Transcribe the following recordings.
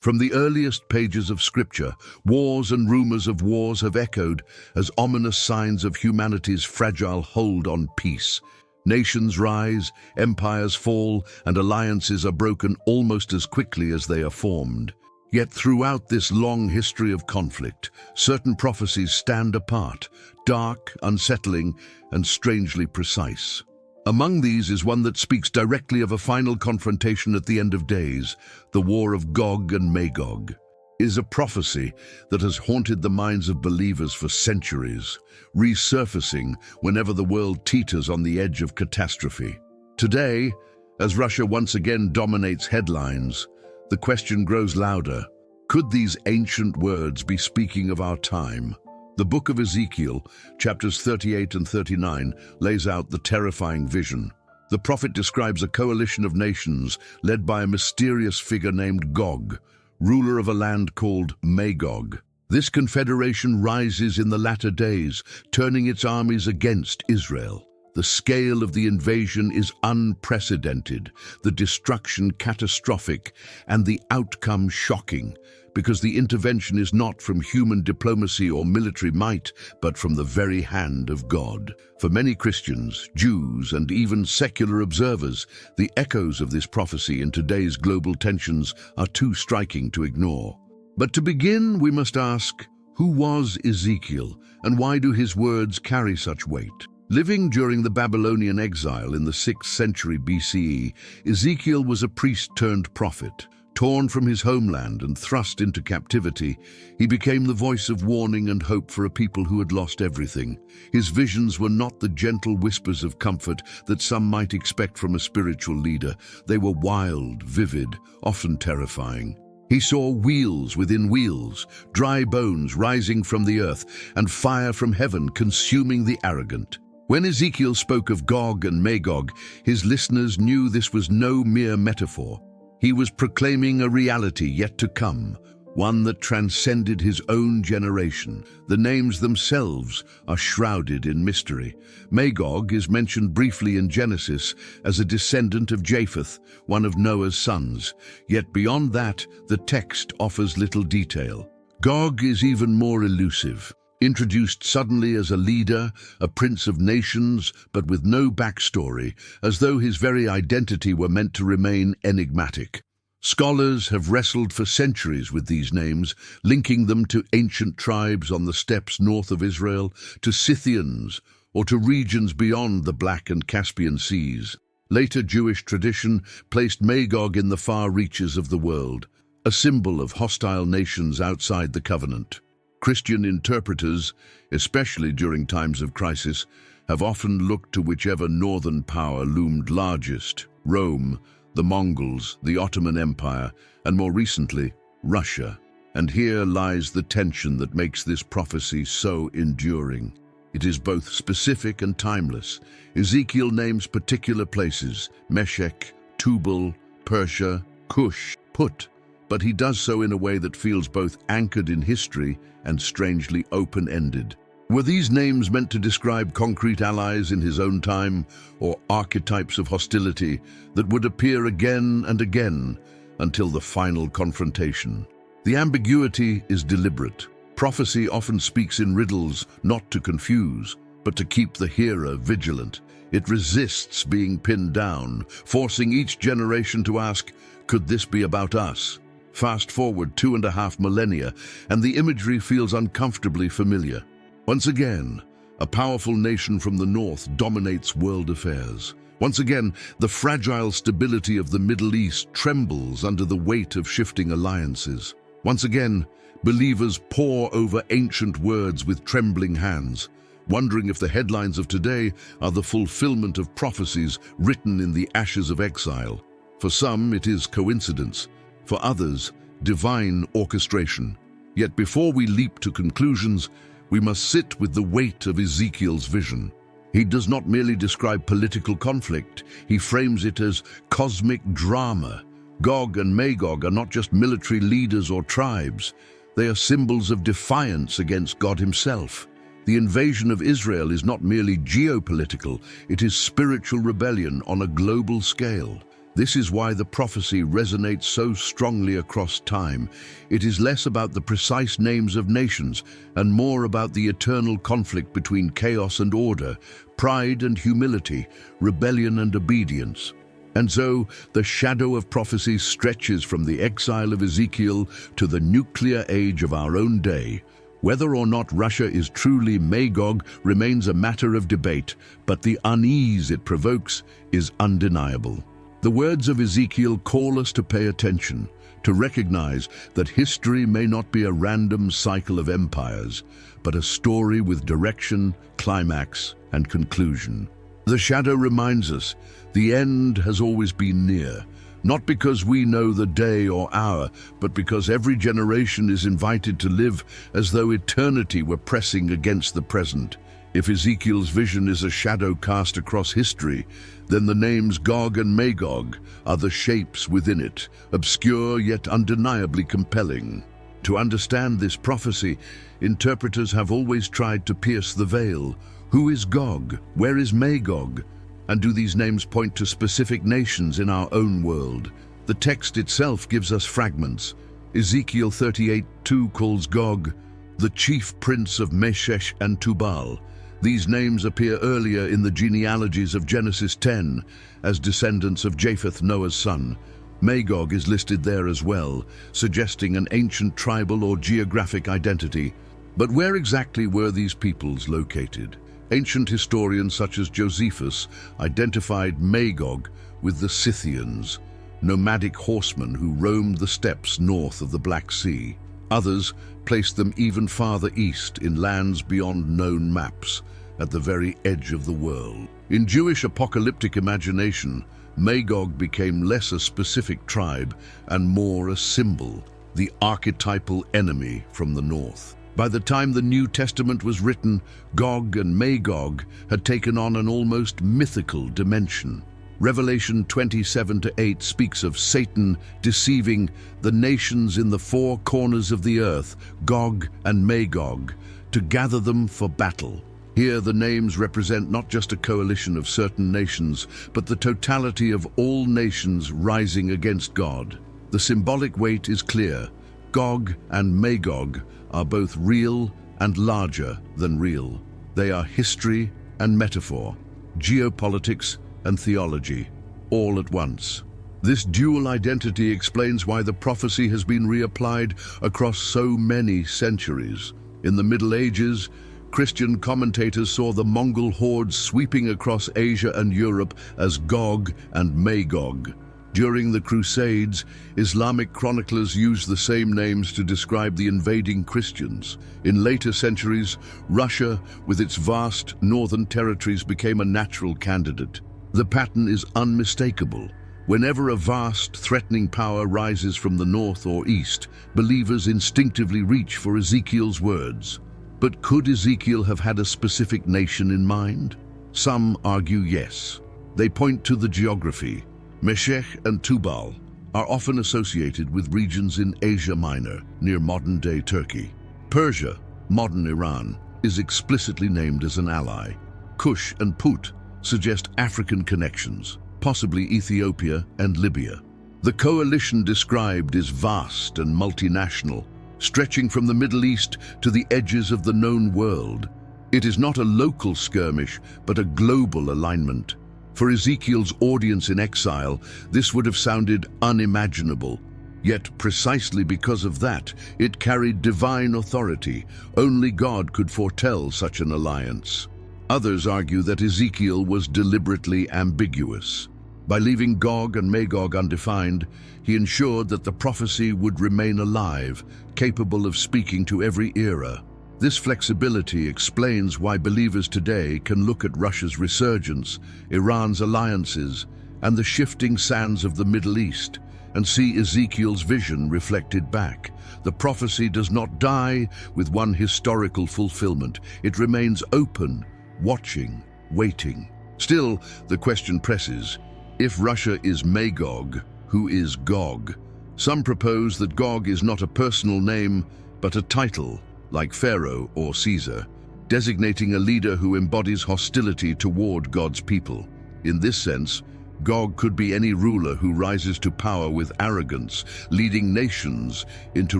From the earliest pages of Scripture, wars and rumors of wars have echoed as ominous signs of humanity's fragile hold on peace. Nations rise, empires fall, and alliances are broken almost as quickly as they are formed. Yet throughout this long history of conflict, certain prophecies stand apart, dark, unsettling, and strangely precise. Among these is one that speaks directly of a final confrontation at the end of days, the war of Gog and Magog. It is a prophecy that has haunted the minds of believers for centuries, resurfacing whenever the world teeters on the edge of catastrophe. Today, as Russia once again dominates headlines, the question grows louder. Could these ancient words be speaking of our time? The book of Ezekiel, chapters 38 and 39, lays out the terrifying vision. The prophet describes a coalition of nations led by a mysterious figure named Gog, ruler of a land called Magog. This confederation rises in the latter days, turning its armies against Israel. The scale of the invasion is unprecedented, the destruction catastrophic, and the outcome shocking, because the intervention is not from human diplomacy or military might, but from the very hand of God. For many Christians, Jews, and even secular observers, the echoes of this prophecy in today's global tensions are too striking to ignore. But to begin, we must ask, who was Ezekiel, and why do his words carry such weight? Living during the Babylonian exile in the 6th century BCE, Ezekiel was a priest-turned-prophet. Torn from his homeland and thrust into captivity, he became the voice of warning and hope for a people who had lost everything. His visions were not the gentle whispers of comfort that some might expect from a spiritual leader. They were wild, vivid, often terrifying. He saw wheels within wheels, dry bones rising from the earth, and fire from heaven consuming the arrogant. When Ezekiel spoke of Gog and Magog, his listeners knew this was no mere metaphor. He was proclaiming a reality yet to come, one that transcended his own generation. The names themselves are shrouded in mystery. Magog is mentioned briefly in Genesis as a descendant of Japheth, one of Noah's sons. Yet beyond that, the text offers little detail. Gog is even more elusive. Introduced suddenly as a leader, a prince of nations, but with no backstory, as though his very identity were meant to remain enigmatic. Scholars have wrestled for centuries with these names, linking them to ancient tribes on the steppes north of Israel, to Scythians, or to regions beyond the Black and Caspian Seas. Later Jewish tradition placed Magog in the far reaches of the world, a symbol of hostile nations outside the covenant. Christian interpreters, especially during times of crisis, have often looked to whichever northern power loomed largest: Rome, the Mongols, the Ottoman Empire, and more recently, Russia. And here lies the tension that makes this prophecy so enduring. It is both specific and timeless. Ezekiel names particular places: Meshech, Tubal, Persia, Cush, Put, but he does so in a way that feels both anchored in history and strangely open-ended. Were these names meant to describe concrete allies in his own time, or archetypes of hostility that would appear again and again until the final confrontation? The ambiguity is deliberate. Prophecy often speaks in riddles, not to confuse, but to keep the hearer vigilant. It resists being pinned down, forcing each generation to ask, could this be about us? Fast forward 2.5 millennia, and the imagery feels uncomfortably familiar. Once again, a powerful nation from the north dominates world affairs. Once again, the fragile stability of the Middle East trembles under the weight of shifting alliances. Once again, believers pore over ancient words with trembling hands, wondering if the headlines of today are the fulfillment of prophecies written in the ashes of exile. For some, it is coincidence. For others, divine orchestration. Yet before we leap to conclusions, we must sit with the weight of Ezekiel's vision. He does not merely describe political conflict, he frames it as cosmic drama. Gog and Magog are not just military leaders or tribes, they are symbols of defiance against God himself. The invasion of Israel is not merely geopolitical, it is spiritual rebellion on a global scale. This is why the prophecy resonates so strongly across time. It is less about the precise names of nations and more about the eternal conflict between chaos and order, pride and humility, rebellion and obedience. And so, the shadow of prophecy stretches from the exile of Ezekiel to the nuclear age of our own day. Whether or not Russia is truly Magog remains a matter of debate, but the unease it provokes is undeniable. The words of Ezekiel call us to pay attention, to recognize that history may not be a random cycle of empires, but a story with direction, climax, and conclusion. The shadow reminds us the end has always been near, not because we know the day or hour, but because every generation is invited to live as though eternity were pressing against the present. If Ezekiel's vision is a shadow cast across history, then the names Gog and Magog are the shapes within it, obscure yet undeniably compelling. To understand this prophecy, interpreters have always tried to pierce the veil. Who is Gog? Where is Magog? And do these names point to specific nations in our own world? The text itself gives us fragments. Ezekiel 38:2 calls Gog the chief prince of Meshech and Tubal. These names appear earlier in the genealogies of Genesis 10 as descendants of Japheth, Noah's son. Magog is listed there as well, suggesting an ancient tribal or geographic identity. But where exactly were these peoples located? Ancient historians such as Josephus identified Magog with the Scythians, nomadic horsemen who roamed the steppes north of the Black Sea. Others placed them even farther east in lands beyond known maps, at the very edge of the world. In Jewish apocalyptic imagination, Magog became less a specific tribe and more a symbol, the archetypal enemy from the north. By the time the New Testament was written, Gog and Magog had taken on an almost mythical dimension. Revelation 27:8 speaks of Satan deceiving the nations in the four corners of the earth, Gog and Magog, to gather them for battle. Here the names represent not just a coalition of certain nations, but the totality of all nations rising against God. The symbolic weight is clear. Gog and Magog are both real and larger than real. They are history and metaphor, geopolitics and theology, all at once. This dual identity explains why the prophecy has been reapplied across so many centuries. In the Middle Ages, Christian commentators saw the Mongol hordes sweeping across Asia and Europe as Gog and Magog. During the Crusades, Islamic chroniclers used the same names to describe the invading Christians. In later centuries, Russia, with its vast northern territories, became a natural candidate. The pattern is unmistakable. Whenever a vast, threatening power rises from the north or east, believers instinctively reach for Ezekiel's words. But could Ezekiel have had a specific nation in mind? Some argue yes. They point to the geography. Meshech and Tubal are often associated with regions in Asia Minor, near modern-day Turkey. Persia, modern Iran, is explicitly named as an ally. Kush and Put suggest African connections, possibly Ethiopia and Libya. The coalition described is vast and multinational, stretching from the Middle East to the edges of the known world. It is not a local skirmish, but a global alignment. For Ezekiel's audience in exile, this would have sounded unimaginable. Yet precisely because of that, it carried divine authority. Only God could foretell such an alliance. Others argue that Ezekiel was deliberately ambiguous. By leaving Gog and Magog undefined, he ensured that the prophecy would remain alive, capable of speaking to every era. This flexibility explains why believers today can look at Russia's resurgence, Iran's alliances, and the shifting sands of the Middle East, and see Ezekiel's vision reflected back. The prophecy does not die with one historical fulfillment. It remains open, watching, waiting. Still, the question presses, if Russia is Magog, who is Gog? Some propose that Gog is not a personal name, but a title, like Pharaoh or Caesar, designating a leader who embodies hostility toward God's people. In this sense, Gog could be any ruler who rises to power with arrogance, leading nations into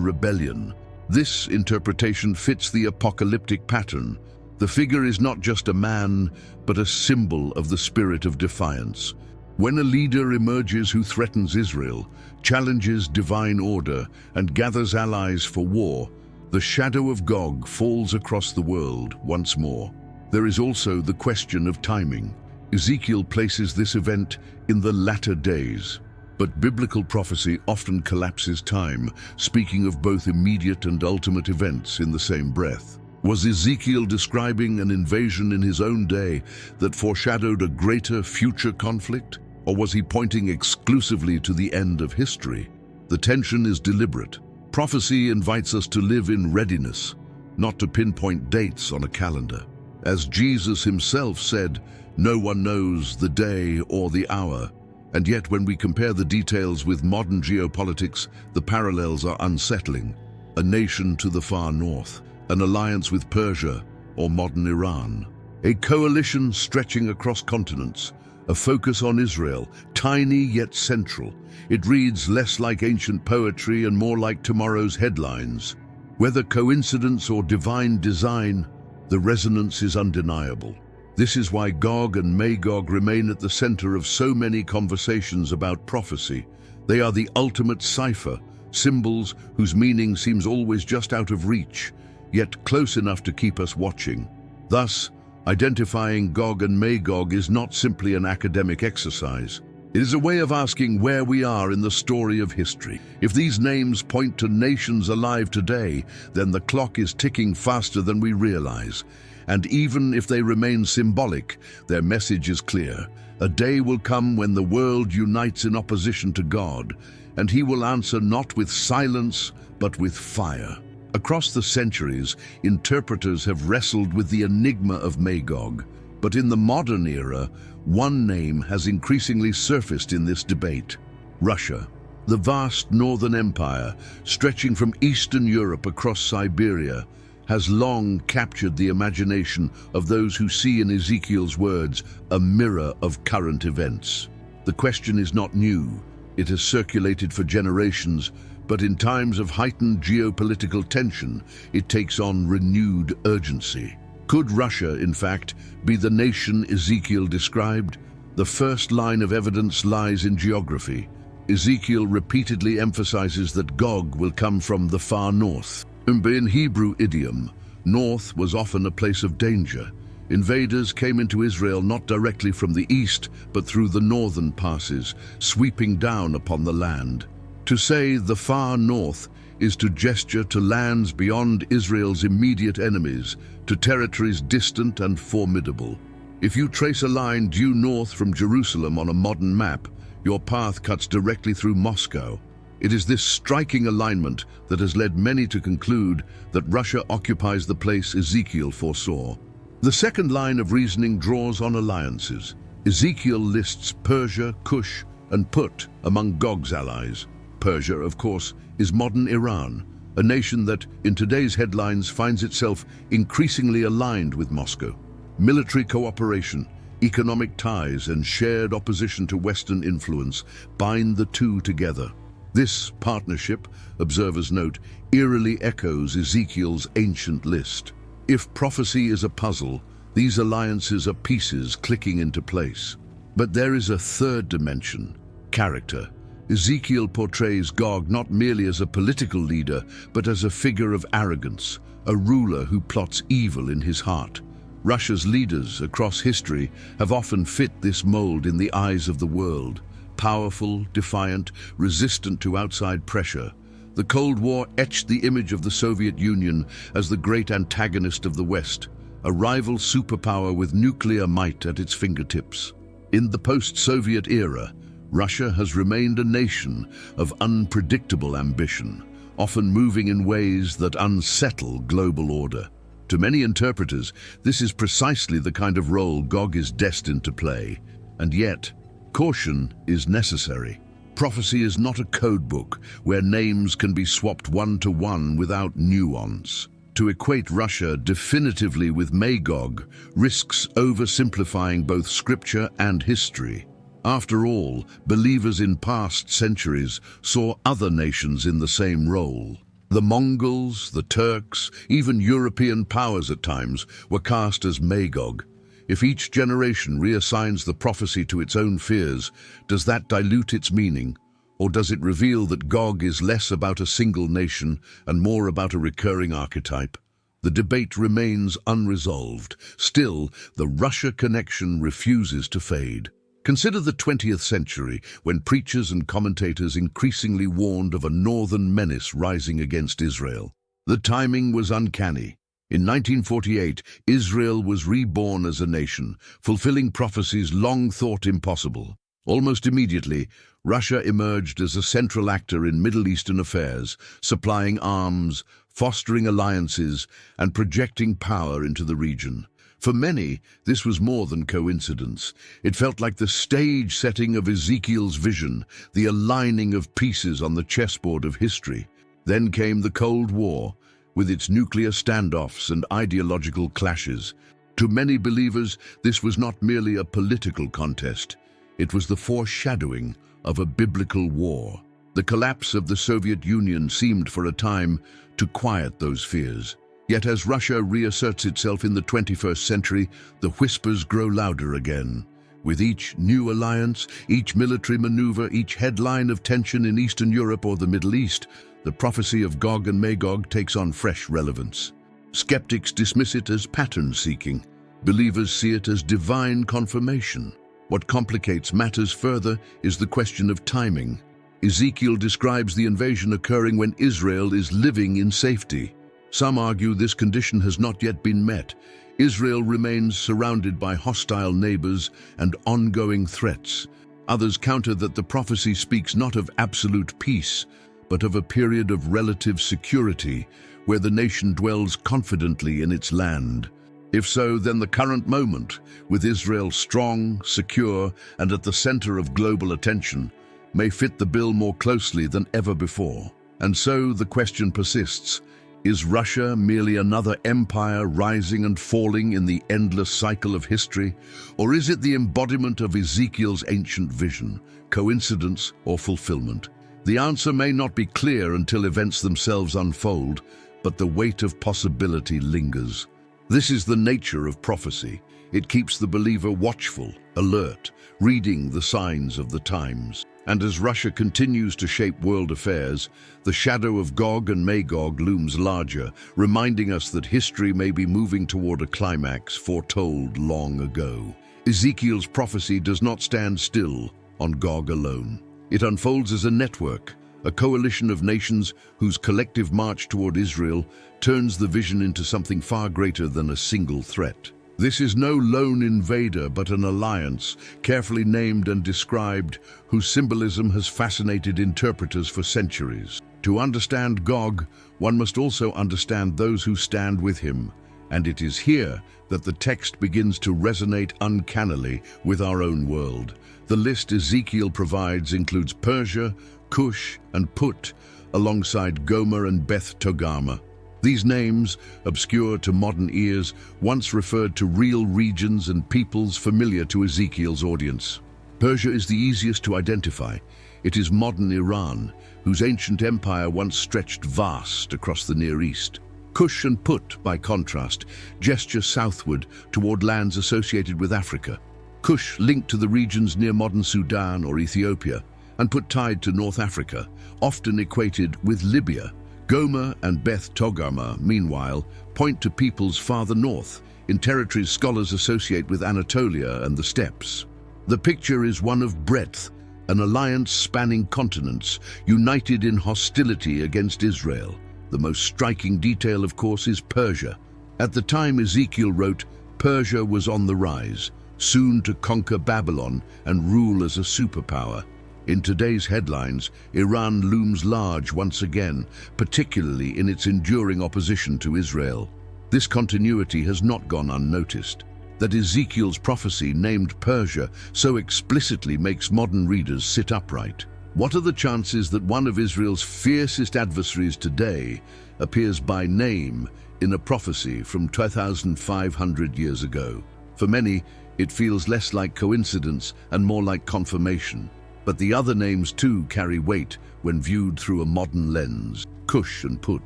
rebellion. This interpretation fits the apocalyptic pattern. The figure is not just a man, but a symbol of the spirit of defiance. When a leader emerges who threatens Israel, challenges divine order, and gathers allies for war, the shadow of Gog falls across the world once more. There is also the question of timing. Ezekiel places this event in the latter days. But biblical prophecy often collapses time, speaking of both immediate and ultimate events in the same breath. Was Ezekiel describing an invasion in his own day that foreshadowed a greater future conflict? Or was he pointing exclusively to the end of history? The tension is deliberate. Prophecy invites us to live in readiness, not to pinpoint dates on a calendar. As Jesus himself said, "No one knows the day or the hour." And yet, when we compare the details with modern geopolitics, the parallels are unsettling. A nation to the far north, an alliance with Persia or modern Iran, a coalition stretching across continents, a focus on Israel, tiny yet central. It reads less like ancient poetry and more like tomorrow's headlines. Whether coincidence or divine design, the resonance is undeniable. This is why Gog and Magog remain at the center of so many conversations about prophecy. They are the ultimate cipher, symbols whose meaning seems always just out of reach, yet close enough to keep us watching. Thus, identifying Gog and Magog is not simply an academic exercise. It is a way of asking where we are in the story of history. If these names point to nations alive today, then the clock is ticking faster than we realize. And even if they remain symbolic, their message is clear. A day will come when the world unites in opposition to God, and he will answer not with silence, but with fire. Across the centuries, interpreters have wrestled with the enigma of Magog, but in the modern era, one name has increasingly surfaced in this debate: Russia. The vast northern empire, stretching from Eastern Europe across Siberia, has long captured the imagination of those who see in Ezekiel's words a mirror of current events. The question is not new. It has circulated for generations, but in times of heightened geopolitical tension, it takes on renewed urgency. Could Russia, in fact, be the nation Ezekiel described? The first line of evidence lies in geography. Ezekiel repeatedly emphasizes that Gog will come from the far north. In Hebrew idiom, north was often a place of danger. Invaders came into Israel not directly from the east, but through the northern passes, sweeping down upon the land. To say the far north is to gesture to lands beyond Israel's immediate enemies, to territories distant and formidable. If you trace a line due north from Jerusalem on a modern map, your path cuts directly through Moscow. It is this striking alignment that has led many to conclude that Russia occupies the place Ezekiel foresaw. The second line of reasoning draws on alliances. Ezekiel lists Persia, Cush, and Put among Gog's allies. Persia, of course, is modern Iran, a nation that, in today's headlines, finds itself increasingly aligned with Moscow. Military cooperation, economic ties, and shared opposition to Western influence bind the two together. This partnership, observers note, eerily echoes Ezekiel's ancient list. If prophecy is a puzzle, these alliances are pieces clicking into place. But there is a third dimension: character. Ezekiel portrays Gog not merely as a political leader, but as a figure of arrogance, a ruler who plots evil in his heart. Russia's leaders across history have often fit this mold in the eyes of the world: powerful, defiant, resistant to outside pressure. The Cold War etched the image of the Soviet Union as the great antagonist of the West, a rival superpower with nuclear might at its fingertips. In the post-Soviet era, Russia has remained a nation of unpredictable ambition, often moving in ways that unsettle global order. To many interpreters, this is precisely the kind of role Gog is destined to play. And yet, caution is necessary. Prophecy is not a code book where names can be swapped one-to-one without nuance. To equate Russia definitively with Magog risks oversimplifying both scripture and history. After all, believers in past centuries saw other nations in the same role. The Mongols, the Turks, even European powers at times were cast as Magog. If each generation reassigns the prophecy to its own fears, does that dilute its meaning? Or does it reveal that Gog is less about a single nation and more about a recurring archetype? The debate remains unresolved. Still, the Russia connection refuses to fade. Consider the 20th century, when preachers and commentators increasingly warned of a northern menace rising against Israel. The timing was uncanny. In 1948, Israel was reborn as a nation, fulfilling prophecies long thought impossible. Almost immediately, Russia emerged as a central actor in Middle Eastern affairs, supplying arms, fostering alliances, and projecting power into the region. For many, this was more than coincidence. It felt like the stage setting of Ezekiel's vision, the aligning of pieces on the chessboard of history. Then came the Cold War, with its nuclear standoffs and ideological clashes. To many believers, this was not merely a political contest. It was the foreshadowing of a biblical war. The collapse of the Soviet Union seemed for a time to quiet those fears. Yet as Russia reasserts itself in the 21st century, the whispers grow louder again. With each new alliance, each military maneuver, each headline of tension in Eastern Europe or the Middle East, the prophecy of Gog and Magog takes on fresh relevance. Skeptics dismiss it as pattern-seeking. Believers see it as divine confirmation. What complicates matters further is the question of timing. Ezekiel describes the invasion occurring when Israel is living in safety. Some argue this condition has not yet been met. Israel remains surrounded by hostile neighbors and ongoing threats. Others counter that the prophecy speaks not of absolute peace, but of a period of relative security, where the nation dwells confidently in its land. If so, then the current moment, with Israel strong, secure, and at the center of global attention, may fit the bill more closely than ever before. And so the question persists: is Russia merely another empire rising and falling in the endless cycle of history? Or is it the embodiment of Ezekiel's ancient vision, coincidence or fulfillment? The answer may not be clear until events themselves unfold, but the weight of possibility lingers. This is the nature of prophecy. It keeps the believer watchful, alert, reading the signs of the times. And as Russia continues to shape world affairs, the shadow of Gog and Magog looms larger, reminding us that history may be moving toward a climax foretold long ago. Ezekiel's prophecy does not stand still on Gog alone. It unfolds as a network, a coalition of nations whose collective march toward Israel turns the vision into something far greater than a single threat. This is no lone invader, but an alliance, carefully named and described, whose symbolism has fascinated interpreters for centuries. To understand Gog, one must also understand those who stand with him, and it is here that the text begins to resonate uncannily with our own world. The list Ezekiel provides includes Persia, Cush, and Put, alongside Gomer and Beth Togarmah. These names, obscure to modern ears, once referred to real regions and peoples familiar to Ezekiel's audience. Persia is the easiest to identify. It is modern Iran, whose ancient empire once stretched vast across the Near East. Cush and Put, by contrast, gesture southward toward lands associated with Africa. Cush linked to the regions near modern Sudan or Ethiopia, and Put tied to North Africa, often equated with Libya. Gomer and Beth Togarmah, meanwhile, point to peoples farther north, in territories scholars associate with Anatolia and the steppes. The picture is one of breadth, an alliance spanning continents, united in hostility against Israel. The most striking detail, of course, is Persia. At the time Ezekiel wrote, Persia was on the rise, soon to conquer Babylon and rule as a superpower. In today's headlines, Iran looms large once again, particularly in its enduring opposition to Israel. This continuity has not gone unnoticed. That Ezekiel's prophecy named Persia so explicitly makes modern readers sit upright. What are the chances that one of Israel's fiercest adversaries today appears by name in a prophecy from 2,500 years ago? For many, It feels less like coincidence and more like confirmation. But the other names too carry weight when viewed through a modern lens. Kush and Put,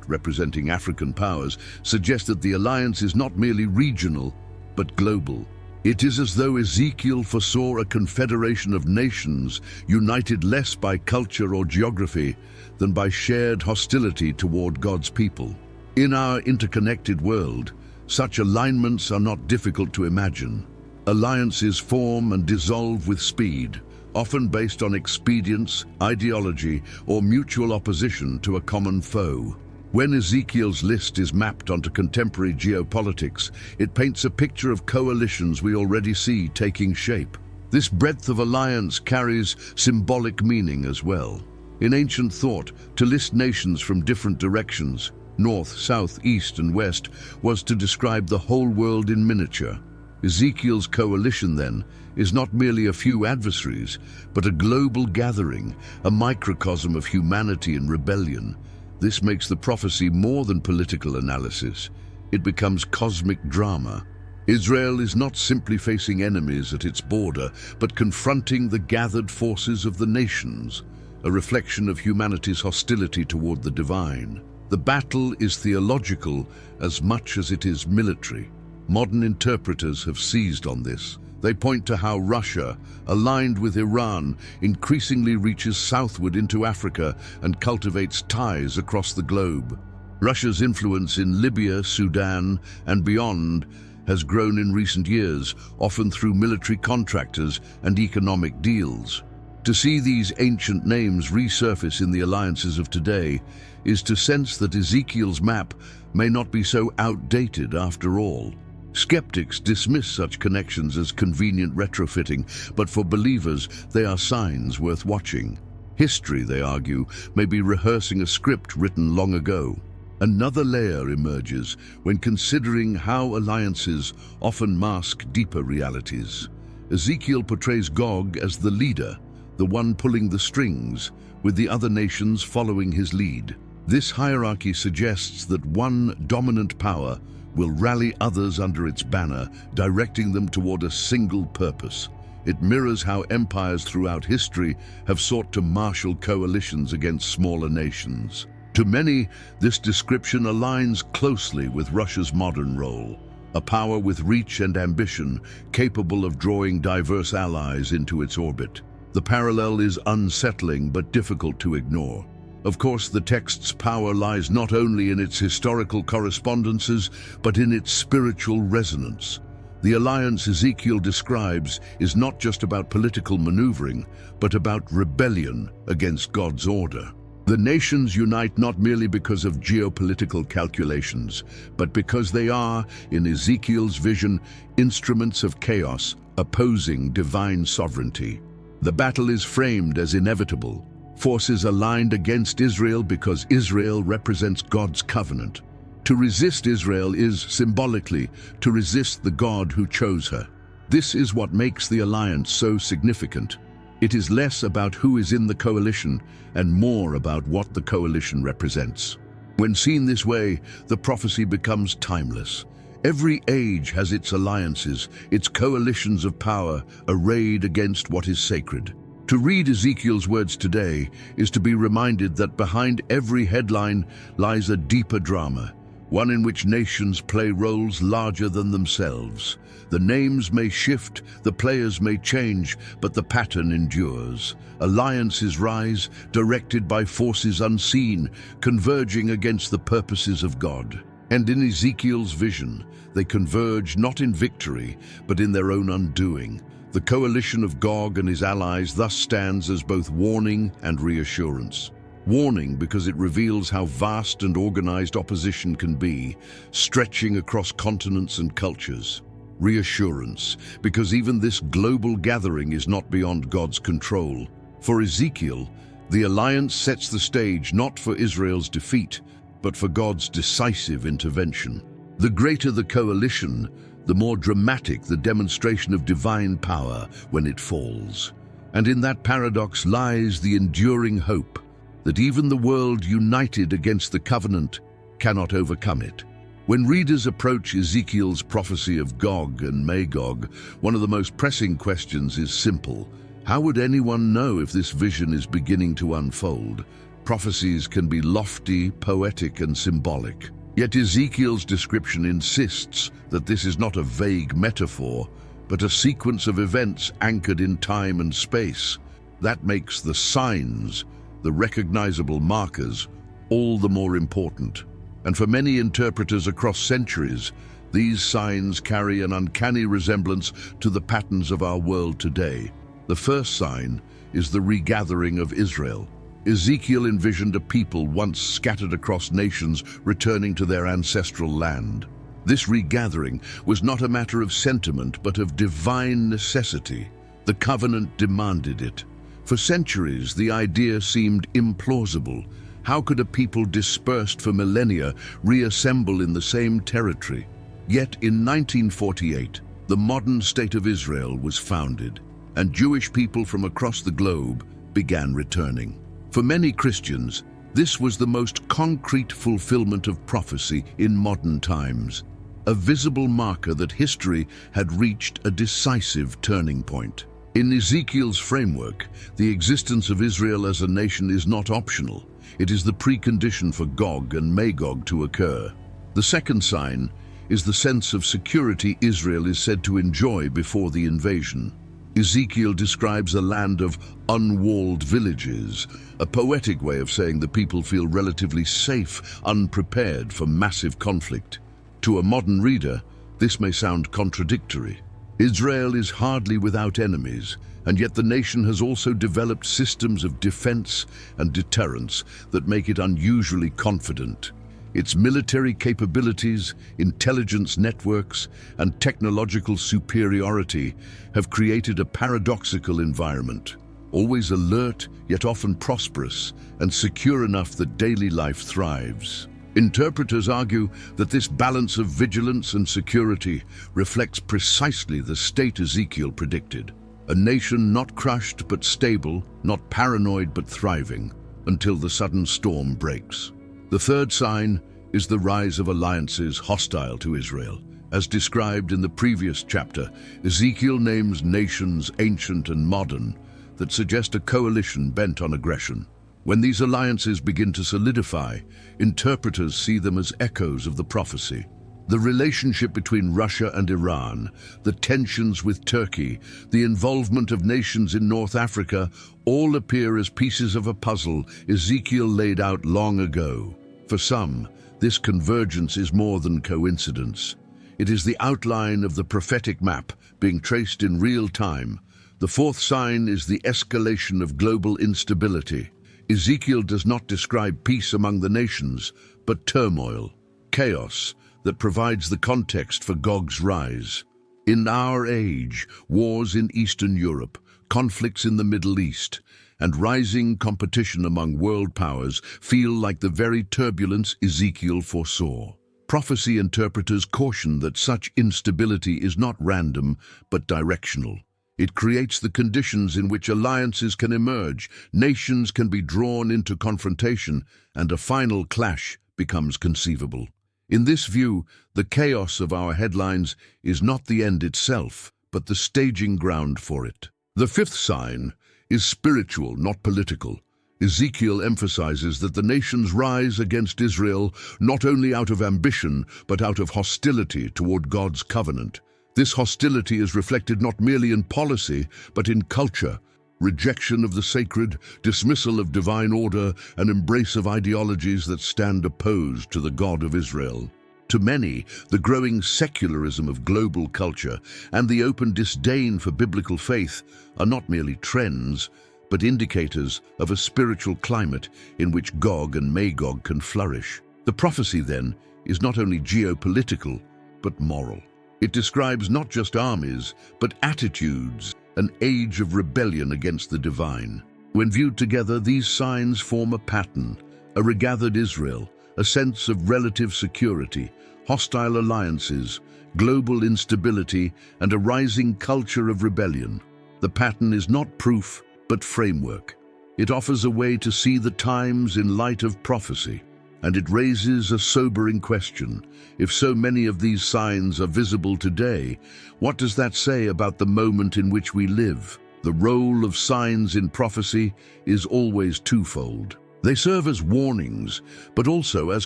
representing African powers, suggest that the alliance is not merely regional, but global. It is as though Ezekiel foresaw a confederation of nations united less by culture or geography than by shared hostility toward God's people. In our interconnected world, such alignments are not difficult to imagine. Alliances form and dissolve with speed, often based on expedience, ideology, or mutual opposition to a common foe. When Ezekiel's list is mapped onto contemporary geopolitics, it paints a picture of coalitions we already see taking shape. This breadth of alliance carries symbolic meaning as well. In ancient thought, to list nations from different directions, north, south, east, and west, was to describe the whole world in miniature. Ezekiel's coalition, then, is not merely a few adversaries, but a global gathering, a microcosm of humanity and rebellion. This makes the prophecy more than political analysis. It becomes cosmic drama. Israel is not simply facing enemies at its border, but confronting the gathered forces of the nations, a reflection of humanity's hostility toward the divine. The battle is theological as much as it is military. Modern interpreters have seized on this. They point to how Russia, aligned with Iran, increasingly reaches southward into Africa and cultivates ties across the globe. Russia's influence in Libya, Sudan, and beyond has grown in recent years, often through military contractors and economic deals. To see these ancient names resurface in the alliances of today is to sense that Ezekiel's map may not be so outdated after all. Skeptics dismiss such connections as convenient retrofitting, but for believers, they are signs worth watching. History, they argue, may be rehearsing a script written long ago. Another layer emerges when considering how alliances often mask deeper realities. Ezekiel portrays Gog as the leader, the one pulling the strings, with the other nations following his lead. This hierarchy suggests that one dominant power will rally others under its banner, directing them toward a single purpose. It mirrors how empires throughout history have sought to marshal coalitions against smaller nations. To many, this description aligns closely with Russia's modern role, a power with reach and ambition, capable of drawing diverse allies into its orbit. The parallel is unsettling but difficult to ignore. Of course, the text's power lies not only in its historical correspondences, but in its spiritual resonance. The alliance Ezekiel describes is not just about political maneuvering, but about rebellion against God's order. The nations unite not merely because of geopolitical calculations, but because they are, in Ezekiel's vision, instruments of chaos opposing divine sovereignty. The battle is framed as inevitable. Forces aligned against Israel because Israel represents God's covenant. To resist Israel is, symbolically, to resist the God who chose her. This is what makes the alliance so significant. It is less about who is in the coalition and more about what the coalition represents. When seen this way, the prophecy becomes timeless. Every age has its alliances, its coalitions of power arrayed against what is sacred. To read Ezekiel's words today is to be reminded that behind every headline lies a deeper drama, one in which nations play roles larger than themselves. The names may shift, the players may change, but the pattern endures. Alliances rise, directed by forces unseen, converging against the purposes of God. And in Ezekiel's vision, they converge not in victory, but in their own undoing. The coalition of Gog and his allies thus stands as both warning and reassurance. Warning because it reveals how vast and organized opposition can be, stretching across continents and cultures. Reassurance because even this global gathering is not beyond God's control. For Ezekiel, the alliance sets the stage not for Israel's defeat, but for God's decisive intervention. The greater the coalition, the more dramatic the demonstration of divine power when it falls. And in that paradox lies the enduring hope that even the world united against the covenant cannot overcome it. When readers approach Ezekiel's prophecy of Gog and Magog, one of the most pressing questions is simple. How would anyone know if this vision is beginning to unfold? Prophecies can be lofty, poetic, and symbolic. Yet Ezekiel's description insists that this is not a vague metaphor, but a sequence of events anchored in time and space. That makes the signs, the recognizable markers, all the more important. And for many interpreters across centuries, these signs carry an uncanny resemblance to the patterns of our world today. The first sign is the regathering of Israel. Ezekiel envisioned a people once scattered across nations returning to their ancestral land. This regathering was not a matter of sentiment, but of divine necessity. The covenant demanded it. For centuries, the idea seemed implausible. How could a people dispersed for millennia reassemble in the same territory? Yet in 1948, the modern state of Israel was founded, and Jewish people from across the globe began returning. For many Christians, this was the most concrete fulfillment of prophecy in modern times, a visible marker that history had reached a decisive turning point. In Ezekiel's framework, the existence of Israel as a nation is not optional. It is the precondition for Gog and Magog to occur. The second sign is the sense of security Israel is said to enjoy before the invasion. Ezekiel describes a land of unwalled villages, a poetic way of saying the people feel relatively safe, unprepared for massive conflict. To a modern reader, this may sound contradictory. Israel is hardly without enemies, and yet the nation has also developed systems of defense and deterrence that make it unusually confident. Its military capabilities, intelligence networks, and technological superiority have created a paradoxical environment, always alert, yet often prosperous, and secure enough that daily life thrives. Interpreters argue that this balance of vigilance and security reflects precisely the state Ezekiel predicted. A nation not crushed but stable, not paranoid but thriving, until the sudden storm breaks. The third sign is the rise of alliances hostile to Israel. As described in the previous chapter, Ezekiel names nations ancient and modern that suggest a coalition bent on aggression. When these alliances begin to solidify, interpreters see them as echoes of the prophecy. The relationship between Russia and Iran, the tensions with Turkey, the involvement of nations in North Africa, all appear as pieces of a puzzle Ezekiel laid out long ago. For some, this convergence is more than coincidence. It is the outline of the prophetic map being traced in real time. The fourth sign is the escalation of global instability. Ezekiel does not describe peace among the nations, but turmoil, chaos, that provides the context for Gog's rise. In our age, wars in Eastern Europe, conflicts in the Middle East, and rising competition among world powers feel like the very turbulence Ezekiel foresaw. Prophecy interpreters caution that such instability is not random, but directional. It creates the conditions in which alliances can emerge, nations can be drawn into confrontation, and a final clash becomes conceivable. In this view, the chaos of our headlines is not the end itself, but the staging ground for it. The fifth sign is spiritual, not political. Ezekiel emphasizes that the nations rise against Israel not only out of ambition, but out of hostility toward God's covenant. This hostility is reflected not merely in policy, but in culture. Rejection of the sacred, dismissal of divine order, and embrace of ideologies that stand opposed to the God of Israel. To many, the growing secularism of global culture and the open disdain for biblical faith are not merely trends, but indicators of a spiritual climate in which Gog and Magog can flourish. The prophecy, then, is not only geopolitical, but moral. It describes not just armies, but attitudes, an age of rebellion against the divine. When viewed together, these signs form a pattern, a regathered Israel, a sense of relative security, hostile alliances, global instability, and a rising culture of rebellion. The pattern is not proof, but framework. It offers a way to see the times in light of prophecy. And it raises a sobering question. If so many of these signs are visible today, what does that say about the moment in which we live? The role of signs in prophecy is always twofold. They serve as warnings, but also as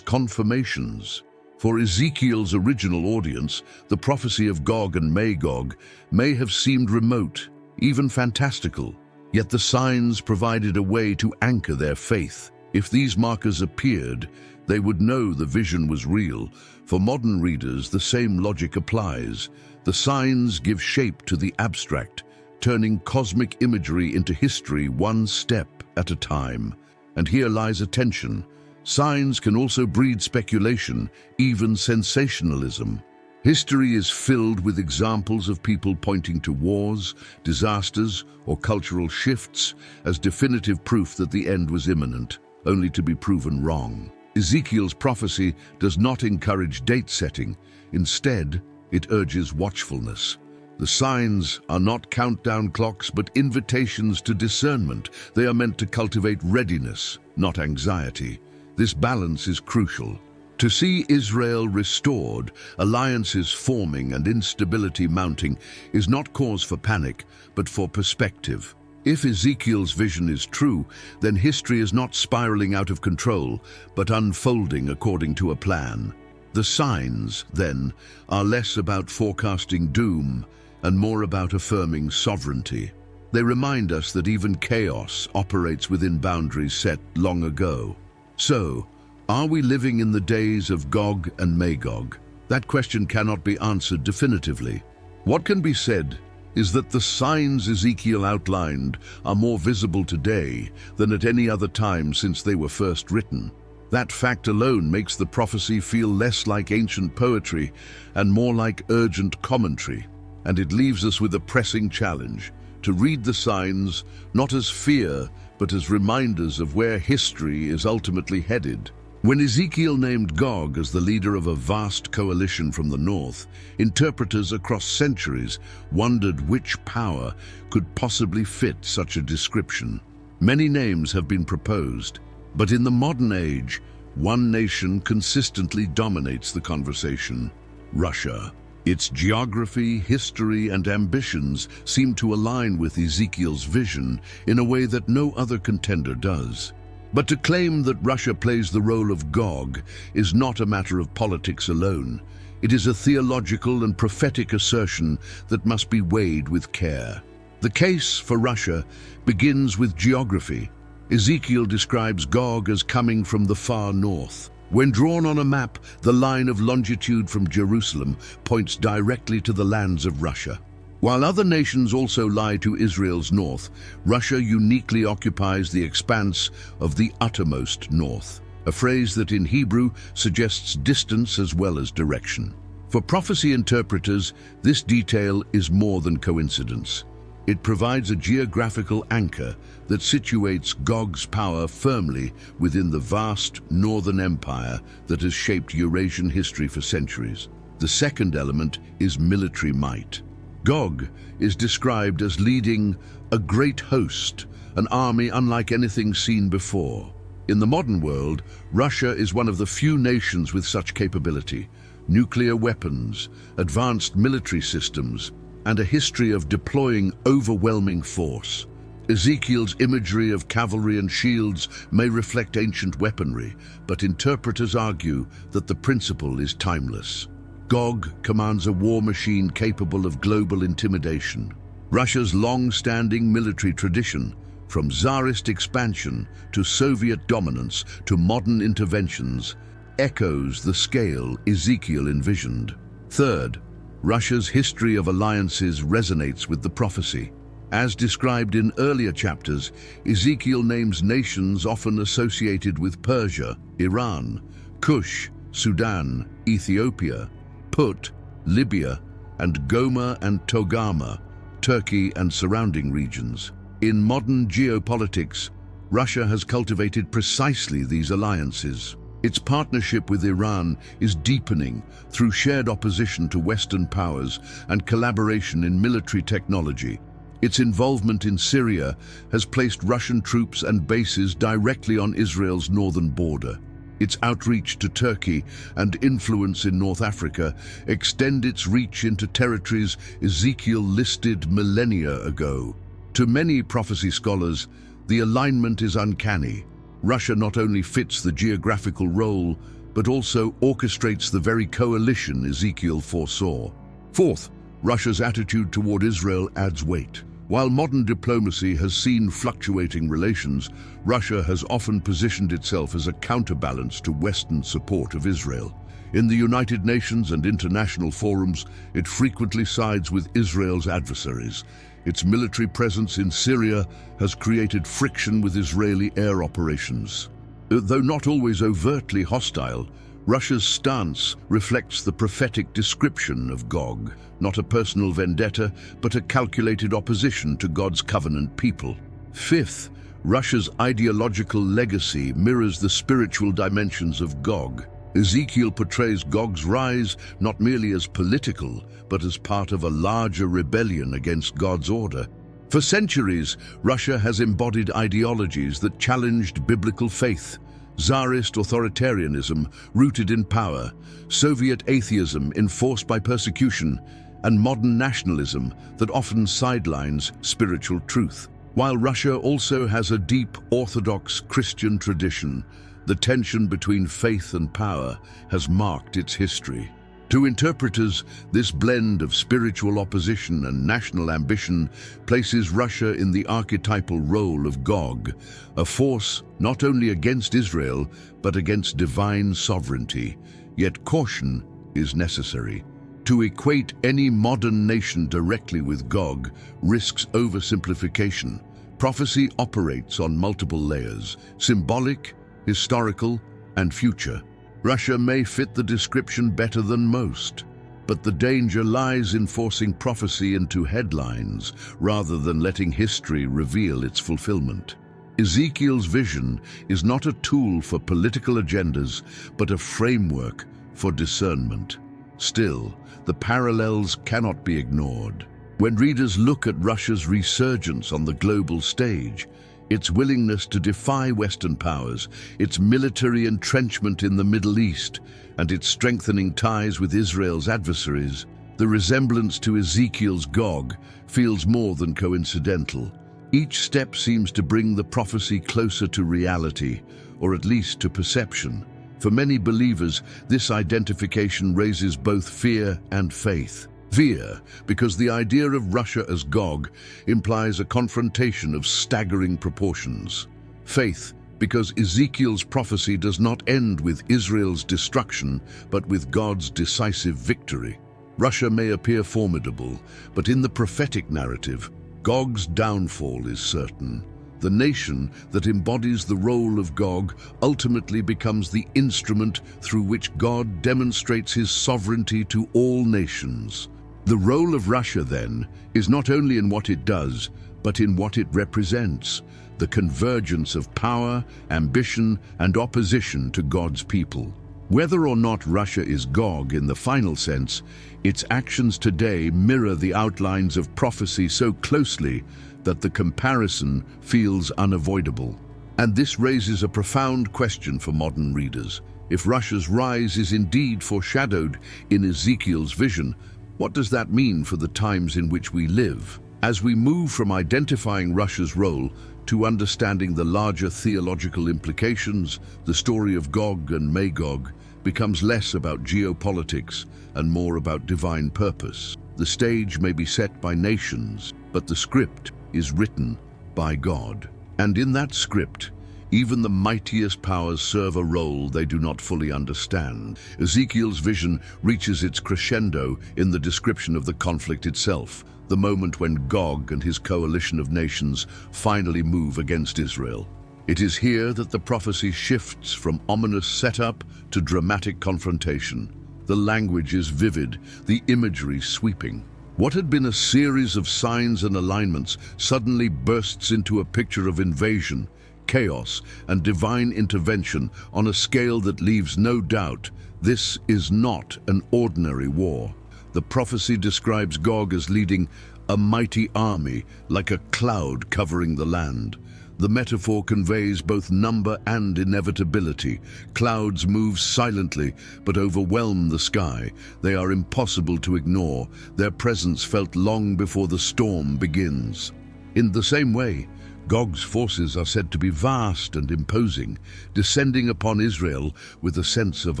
confirmations. For Ezekiel's original audience, the prophecy of Gog and Magog may have seemed remote, even fantastical. Yet the signs provided a way to anchor their faith. If these markers appeared, they would know the vision was real. For modern readers, the same logic applies. The signs give shape to the abstract, turning cosmic imagery into history one step at a time. And here lies a tension. Signs can also breed speculation, even sensationalism. History is filled with examples of people pointing to wars, disasters, or cultural shifts as definitive proof that the end was imminent, only to be proven wrong. Ezekiel's prophecy does not encourage date-setting. Instead, it urges watchfulness. The signs are not countdown clocks, but invitations to discernment. They are meant to cultivate readiness, not anxiety. This balance is crucial. To see Israel restored, alliances forming and instability mounting is not cause for panic, but for perspective. If Ezekiel's vision is true, then history is not spiraling out of control, but unfolding according to a plan. The signs, then, are less about forecasting doom and more about affirming sovereignty. They remind us that even chaos operates within boundaries set long ago. So, are we living in the days of Gog and Magog? That question cannot be answered definitively. What can be said is that the signs Ezekiel outlined are more visible today than at any other time since they were first written. That fact alone makes the prophecy feel less like ancient poetry and more like urgent commentary. And it leaves us with a pressing challenge: to read the signs not as fear, but as reminders of where history is ultimately headed. When Ezekiel named Gog as the leader of a vast coalition from the north, interpreters across centuries wondered which power could possibly fit such a description. Many names have been proposed, but in the modern age, one nation consistently dominates the conversation: Russia. Its geography, history, and ambitions seem to align with Ezekiel's vision in a way that no other contender does. But to claim that Russia plays the role of Gog is not a matter of politics alone. It is a theological and prophetic assertion that must be weighed with care. The case for Russia begins with geography. Ezekiel describes Gog as coming from the far north. When drawn on a map, the line of longitude from Jerusalem points directly to the lands of Russia. While other nations also lie to Israel's north, Russia uniquely occupies the expanse of the uttermost north, a phrase that in Hebrew suggests distance as well as direction. For prophecy interpreters, this detail is more than coincidence. It provides a geographical anchor that situates Gog's power firmly within the vast northern empire that has shaped Eurasian history for centuries. The second element is military might. Gog is described as leading a great host, an army unlike anything seen before. In the modern world, Russia is one of the few nations with such capability: nuclear weapons, advanced military systems, and a history of deploying overwhelming force. Ezekiel's imagery of cavalry and shields may reflect ancient weaponry, but interpreters argue that the principle is timeless. Gog commands a war machine capable of global intimidation. Russia's long-standing military tradition, from Tsarist expansion to Soviet dominance to modern interventions, echoes the scale Ezekiel envisioned. Third, Russia's history of alliances resonates with the prophecy. As described in earlier chapters, Ezekiel names nations often associated with Persia, Iran, Kush, Sudan, Ethiopia, Put, Libya, and Goma and Togama, Turkey and surrounding regions. In modern geopolitics, Russia has cultivated precisely these alliances. Its partnership with Iran is deepening through shared opposition to Western powers and collaboration in military technology. Its involvement in Syria has placed Russian troops and bases directly on Israel's northern border. Its outreach to Turkey and influence in North Africa extend its reach into territories Ezekiel listed millennia ago. To many prophecy scholars, the alignment is uncanny. Russia not only fits the geographical role, but also orchestrates the very coalition Ezekiel foresaw. Fourth, Russia's attitude toward Israel adds weight. While modern diplomacy has seen fluctuating relations, Russia has often positioned itself as a counterbalance to Western support of Israel. In the United Nations and international forums, it frequently sides with Israel's adversaries. Its military presence in Syria has created friction with Israeli air operations. Though not always overtly hostile, Russia's stance reflects the prophetic description of Gog, not a personal vendetta, but a calculated opposition to God's covenant people. Fifth, Russia's ideological legacy mirrors the spiritual dimensions of Gog. Ezekiel portrays Gog's rise not merely as political, but as part of a larger rebellion against God's order. For centuries, Russia has embodied ideologies that challenged biblical faith. Tsarist authoritarianism rooted in power, Soviet atheism enforced by persecution, and modern nationalism that often sidelines spiritual truth. While Russia also has a deep Orthodox Christian tradition, the tension between faith and power has marked its history. To interpreters, this blend of spiritual opposition and national ambition places Russia in the archetypal role of Gog, a force not only against Israel, but against divine sovereignty. Yet caution is necessary. To equate any modern nation directly with Gog risks oversimplification. Prophecy operates on multiple layers: symbolic, historical, and future. Russia may fit the description better than most, but the danger lies in forcing prophecy into headlines rather than letting history reveal its fulfillment. Ezekiel's vision is not a tool for political agendas, but a framework for discernment. Still, the parallels cannot be ignored. When readers look at Russia's resurgence on the global stage, its willingness to defy Western powers, its military entrenchment in the Middle East, and its strengthening ties with Israel's adversaries, the resemblance to Ezekiel's Gog feels more than coincidental. Each step seems to bring the prophecy closer to reality, or at least to perception. For many believers, this identification raises both fear and faith. Fear, because the idea of Russia as Gog implies a confrontation of staggering proportions. Faith, because Ezekiel's prophecy does not end with Israel's destruction, but with God's decisive victory. Russia may appear formidable, but in the prophetic narrative, Gog's downfall is certain. The nation that embodies the role of Gog ultimately becomes the instrument through which God demonstrates his sovereignty to all nations. The role of Russia, then, is not only in what it does, but in what it represents, the convergence of power, ambition, and opposition to God's people. Whether or not Russia is Gog in the final sense, its actions today mirror the outlines of prophecy so closely that the comparison feels unavoidable. And this raises a profound question for modern readers. If Russia's rise is indeed foreshadowed in Ezekiel's vision, what does that mean for the times in which we live? As we move from identifying Russia's role to understanding the larger theological implications, the story of Gog and Magog becomes less about geopolitics and more about divine purpose. The stage may be set by nations, but the script is written by God. And in that script, even the mightiest powers serve a role they do not fully understand. Ezekiel's vision reaches its crescendo in the description of the conflict itself, the moment when Gog and his coalition of nations finally move against Israel. It is here that the prophecy shifts from ominous setup to dramatic confrontation. The language is vivid, the imagery sweeping. What had been a series of signs and alignments suddenly bursts into a picture of invasion, chaos, and divine intervention on a scale that leaves no doubt this is not an ordinary war. The prophecy describes Gog as leading a mighty army like a cloud covering the land. The metaphor conveys both number and inevitability. Clouds move silently but overwhelm the sky. They are impossible to ignore, their presence felt long before the storm begins. In the same way, Gog's forces are said to be vast and imposing, descending upon Israel with a sense of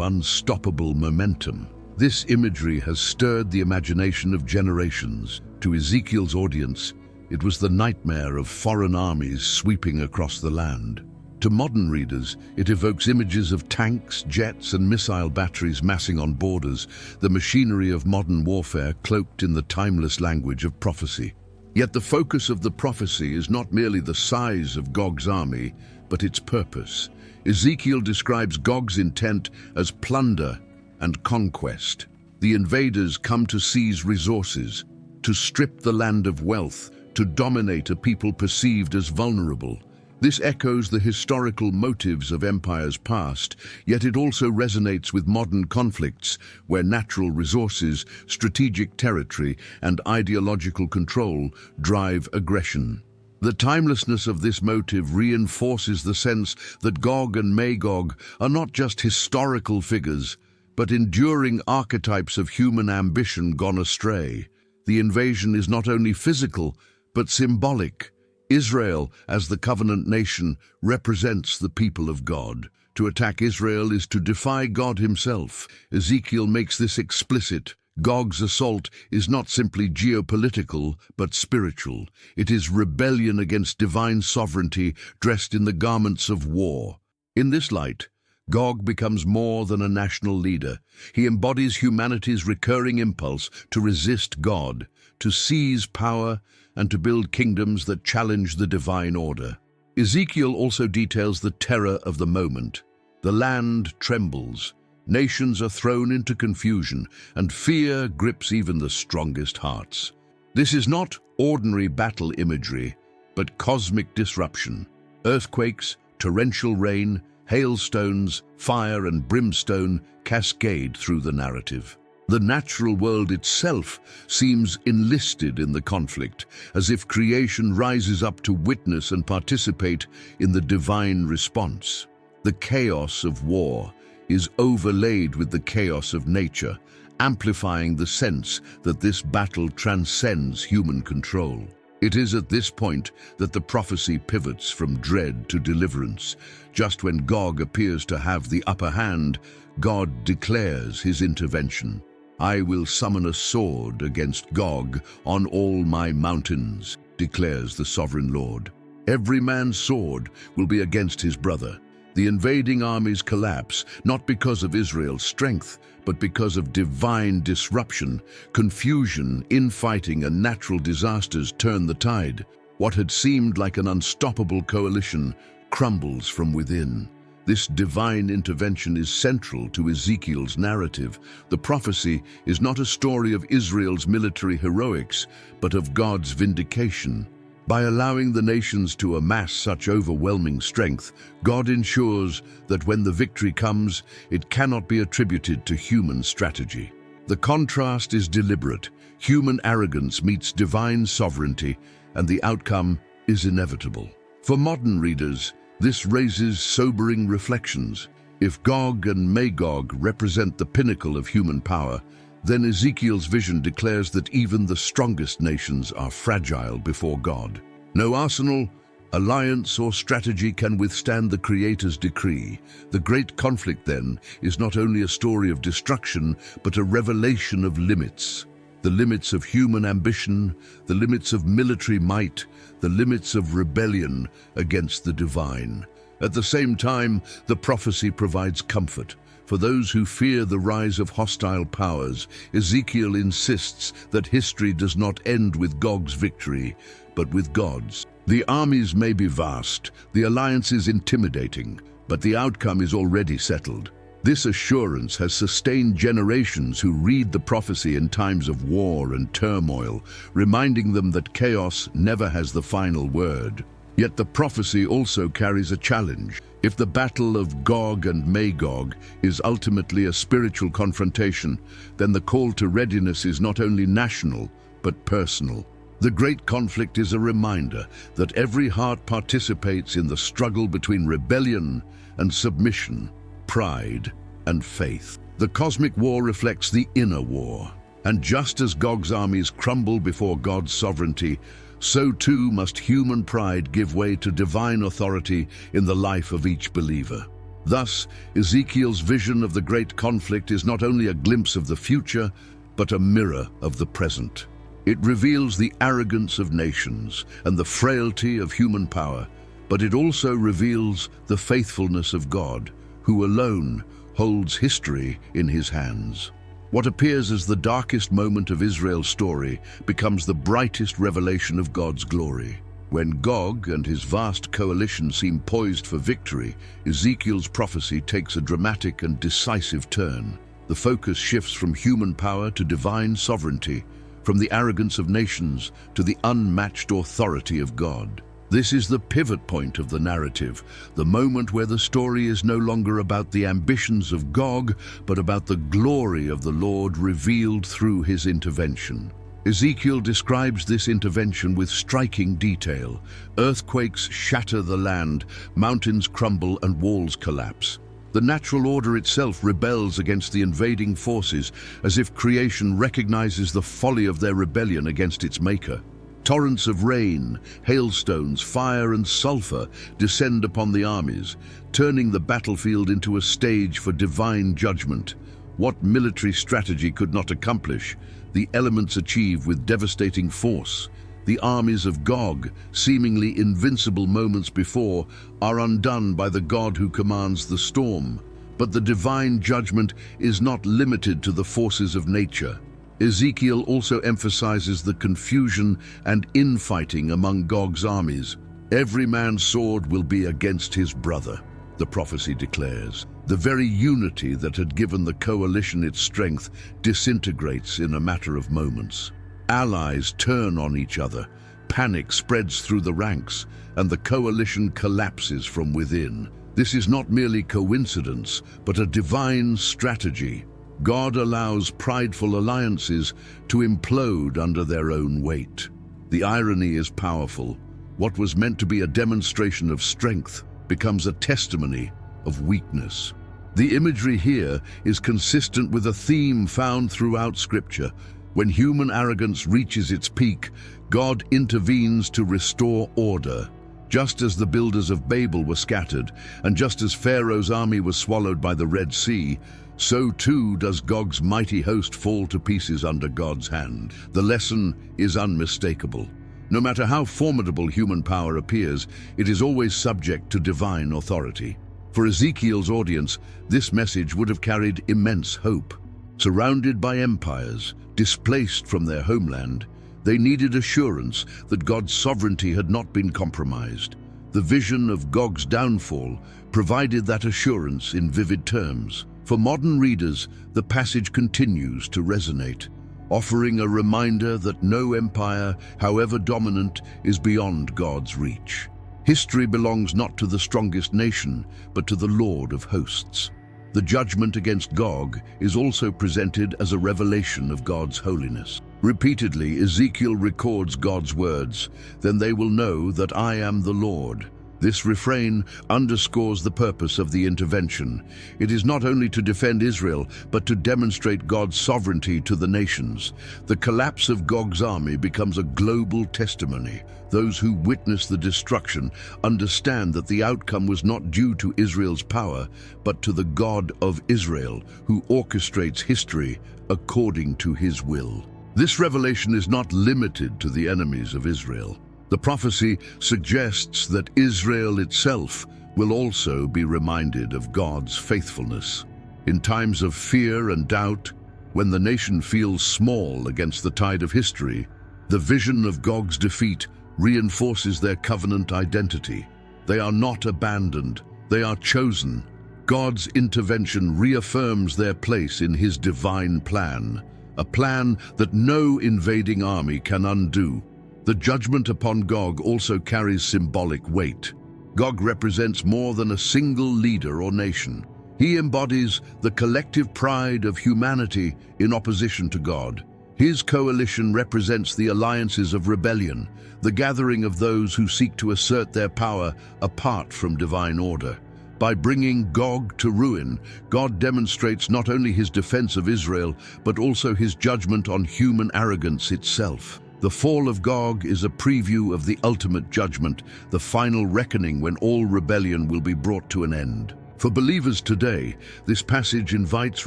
unstoppable momentum. This imagery has stirred the imagination of generations. To Ezekiel's audience, it was the nightmare of foreign armies sweeping across the land. To modern readers, it evokes images of tanks, jets, and missile batteries massing on borders, the machinery of modern warfare cloaked in the timeless language of prophecy. Yet the focus of the prophecy is not merely the size of Gog's army, but its purpose. Ezekiel describes Gog's intent as plunder and conquest. The invaders come to seize resources, to strip the land of wealth, to dominate a people perceived as vulnerable. This echoes the historical motives of empires past, yet it also resonates with modern conflicts where natural resources, strategic territory, and ideological control drive aggression. The timelessness of this motive reinforces the sense that Gog and Magog are not just historical figures, but enduring archetypes of human ambition gone astray. The invasion is not only physical, but symbolic. Israel, as the covenant nation, represents the people of God. To attack Israel is to defy God himself. Ezekiel makes this explicit. Gog's assault is not simply geopolitical, but spiritual. It is rebellion against divine sovereignty dressed in the garments of war. In this light, Gog becomes more than a national leader. He embodies humanity's recurring impulse to resist God, to seize power, and to build kingdoms that challenge the divine order. Ezekiel also details the terror of the moment. The land trembles, nations are thrown into confusion, and fear grips even the strongest hearts. This is not ordinary battle imagery, but cosmic disruption. Earthquakes, torrential rain, hailstones, fire, and brimstone cascade through the narrative. The natural world itself seems enlisted in the conflict, as if creation rises up to witness and participate in the divine response. The chaos of war is overlaid with the chaos of nature, amplifying the sense that this battle transcends human control. It is at this point that the prophecy pivots from dread to deliverance. Just when Gog appears to have the upper hand, God declares his intervention. "I will summon a sword against Gog on all my mountains," declares the sovereign Lord. Every man's sword will be against his brother. The invading armies collapse, not because of Israel's strength, but because of divine disruption. Confusion, infighting, and natural disasters turn the tide. What had seemed like an unstoppable coalition crumbles from within. This divine intervention is central to Ezekiel's narrative. The prophecy is not a story of Israel's military heroics, but of God's vindication. By allowing the nations to amass such overwhelming strength, God ensures that when the victory comes, it cannot be attributed to human strategy. The contrast is deliberate. Human arrogance meets divine sovereignty, and the outcome is inevitable. For modern readers, this raises sobering reflections. If Gog and Magog represent the pinnacle of human power, then Ezekiel's vision declares that even the strongest nations are fragile before God. No arsenal, alliance, or strategy can withstand the Creator's decree. The great conflict, then, is not only a story of destruction, but a revelation of limits. The limits of human ambition, the limits of military might, the limits of rebellion against the divine. At the same time, the prophecy provides comfort. For those who fear the rise of hostile powers, Ezekiel insists that history does not end with Gog's victory, but with God's. The armies may be vast, the alliance is intimidating, but the outcome is already settled. This assurance has sustained generations who read the prophecy in times of war and turmoil, reminding them that chaos never has the final word. Yet the prophecy also carries a challenge. If the battle of Gog and Magog is ultimately a spiritual confrontation, then the call to readiness is not only national, but personal. The great conflict is a reminder that every heart participates in the struggle between rebellion and submission, pride and faith. The cosmic war reflects the inner war, and just as Gog's armies crumble before God's sovereignty, so too must human pride give way to divine authority in the life of each believer. Thus, Ezekiel's vision of the great conflict is not only a glimpse of the future, but a mirror of the present. It reveals the arrogance of nations and the frailty of human power, but it also reveals the faithfulness of God, who alone holds history in his hands. What appears as the darkest moment of Israel's story becomes the brightest revelation of God's glory. When Gog and his vast coalition seem poised for victory, Ezekiel's prophecy takes a dramatic and decisive turn. The focus shifts from human power to divine sovereignty, from the arrogance of nations to the unmatched authority of God. This is the pivot point of the narrative, the moment where the story is no longer about the ambitions of Gog, but about the glory of the Lord revealed through his intervention. Ezekiel describes this intervention with striking detail. Earthquakes shatter the land, mountains crumble and walls collapse. The natural order itself rebels against the invading forces, as if creation recognizes the folly of their rebellion against its maker. Torrents of rain, hailstones, fire and sulfur descend upon the armies, turning the battlefield into a stage for divine judgment. What military strategy could not accomplish, the elements achieve with devastating force. The armies of Gog, seemingly invincible moments before, are undone by the God who commands the storm. But the divine judgment is not limited to the forces of nature. Ezekiel also emphasizes the confusion and infighting among Gog's armies. Every man's sword will be against his brother, the prophecy declares. The very unity that had given the coalition its strength disintegrates in a matter of moments. Allies turn on each other, panic spreads through the ranks, and the coalition collapses from within. This is not merely coincidence, but a divine strategy. God allows prideful alliances to implode under their own weight. The irony is powerful. What was meant to be a demonstration of strength becomes a testimony of weakness. The imagery here is consistent with a theme found throughout Scripture. When human arrogance reaches its peak, God intervenes to restore order. Just as the builders of Babel were scattered, and just as Pharaoh's army was swallowed by the Red Sea, so too does Gog's mighty host fall to pieces under God's hand. The lesson is unmistakable. No matter how formidable human power appears, it is always subject to divine authority. For Ezekiel's audience, this message would have carried immense hope. Surrounded by empires, displaced from their homeland, they needed assurance that God's sovereignty had not been compromised. The vision of Gog's downfall provided that assurance in vivid terms. For modern readers, the passage continues to resonate, offering a reminder that no empire, however dominant, is beyond God's reach. History belongs not to the strongest nation, but to the Lord of hosts. The judgment against Gog is also presented as a revelation of God's holiness. Repeatedly, Ezekiel records God's words, "Then they will know that I am the Lord." This refrain underscores the purpose of the intervention. It is not only to defend Israel, but to demonstrate God's sovereignty to the nations. The collapse of Gog's army becomes a global testimony. Those who witness the destruction understand that the outcome was not due to Israel's power, but to the God of Israel, who orchestrates history according to his will. This revelation is not limited to the enemies of Israel. The prophecy suggests that Israel itself will also be reminded of God's faithfulness. In times of fear and doubt, when the nation feels small against the tide of history, the vision of Gog's defeat reinforces their covenant identity. They are not abandoned, they are chosen. God's intervention reaffirms their place in his divine plan, a plan that no invading army can undo. The judgment upon Gog also carries symbolic weight. Gog represents more than a single leader or nation. He embodies the collective pride of humanity in opposition to God. His coalition represents the alliances of rebellion, the gathering of those who seek to assert their power apart from divine order. By bringing Gog to ruin, God demonstrates not only his defense of Israel, but also his judgment on human arrogance itself. The fall of Gog is a preview of the ultimate judgment, the final reckoning when all rebellion will be brought to an end. For believers today, this passage invites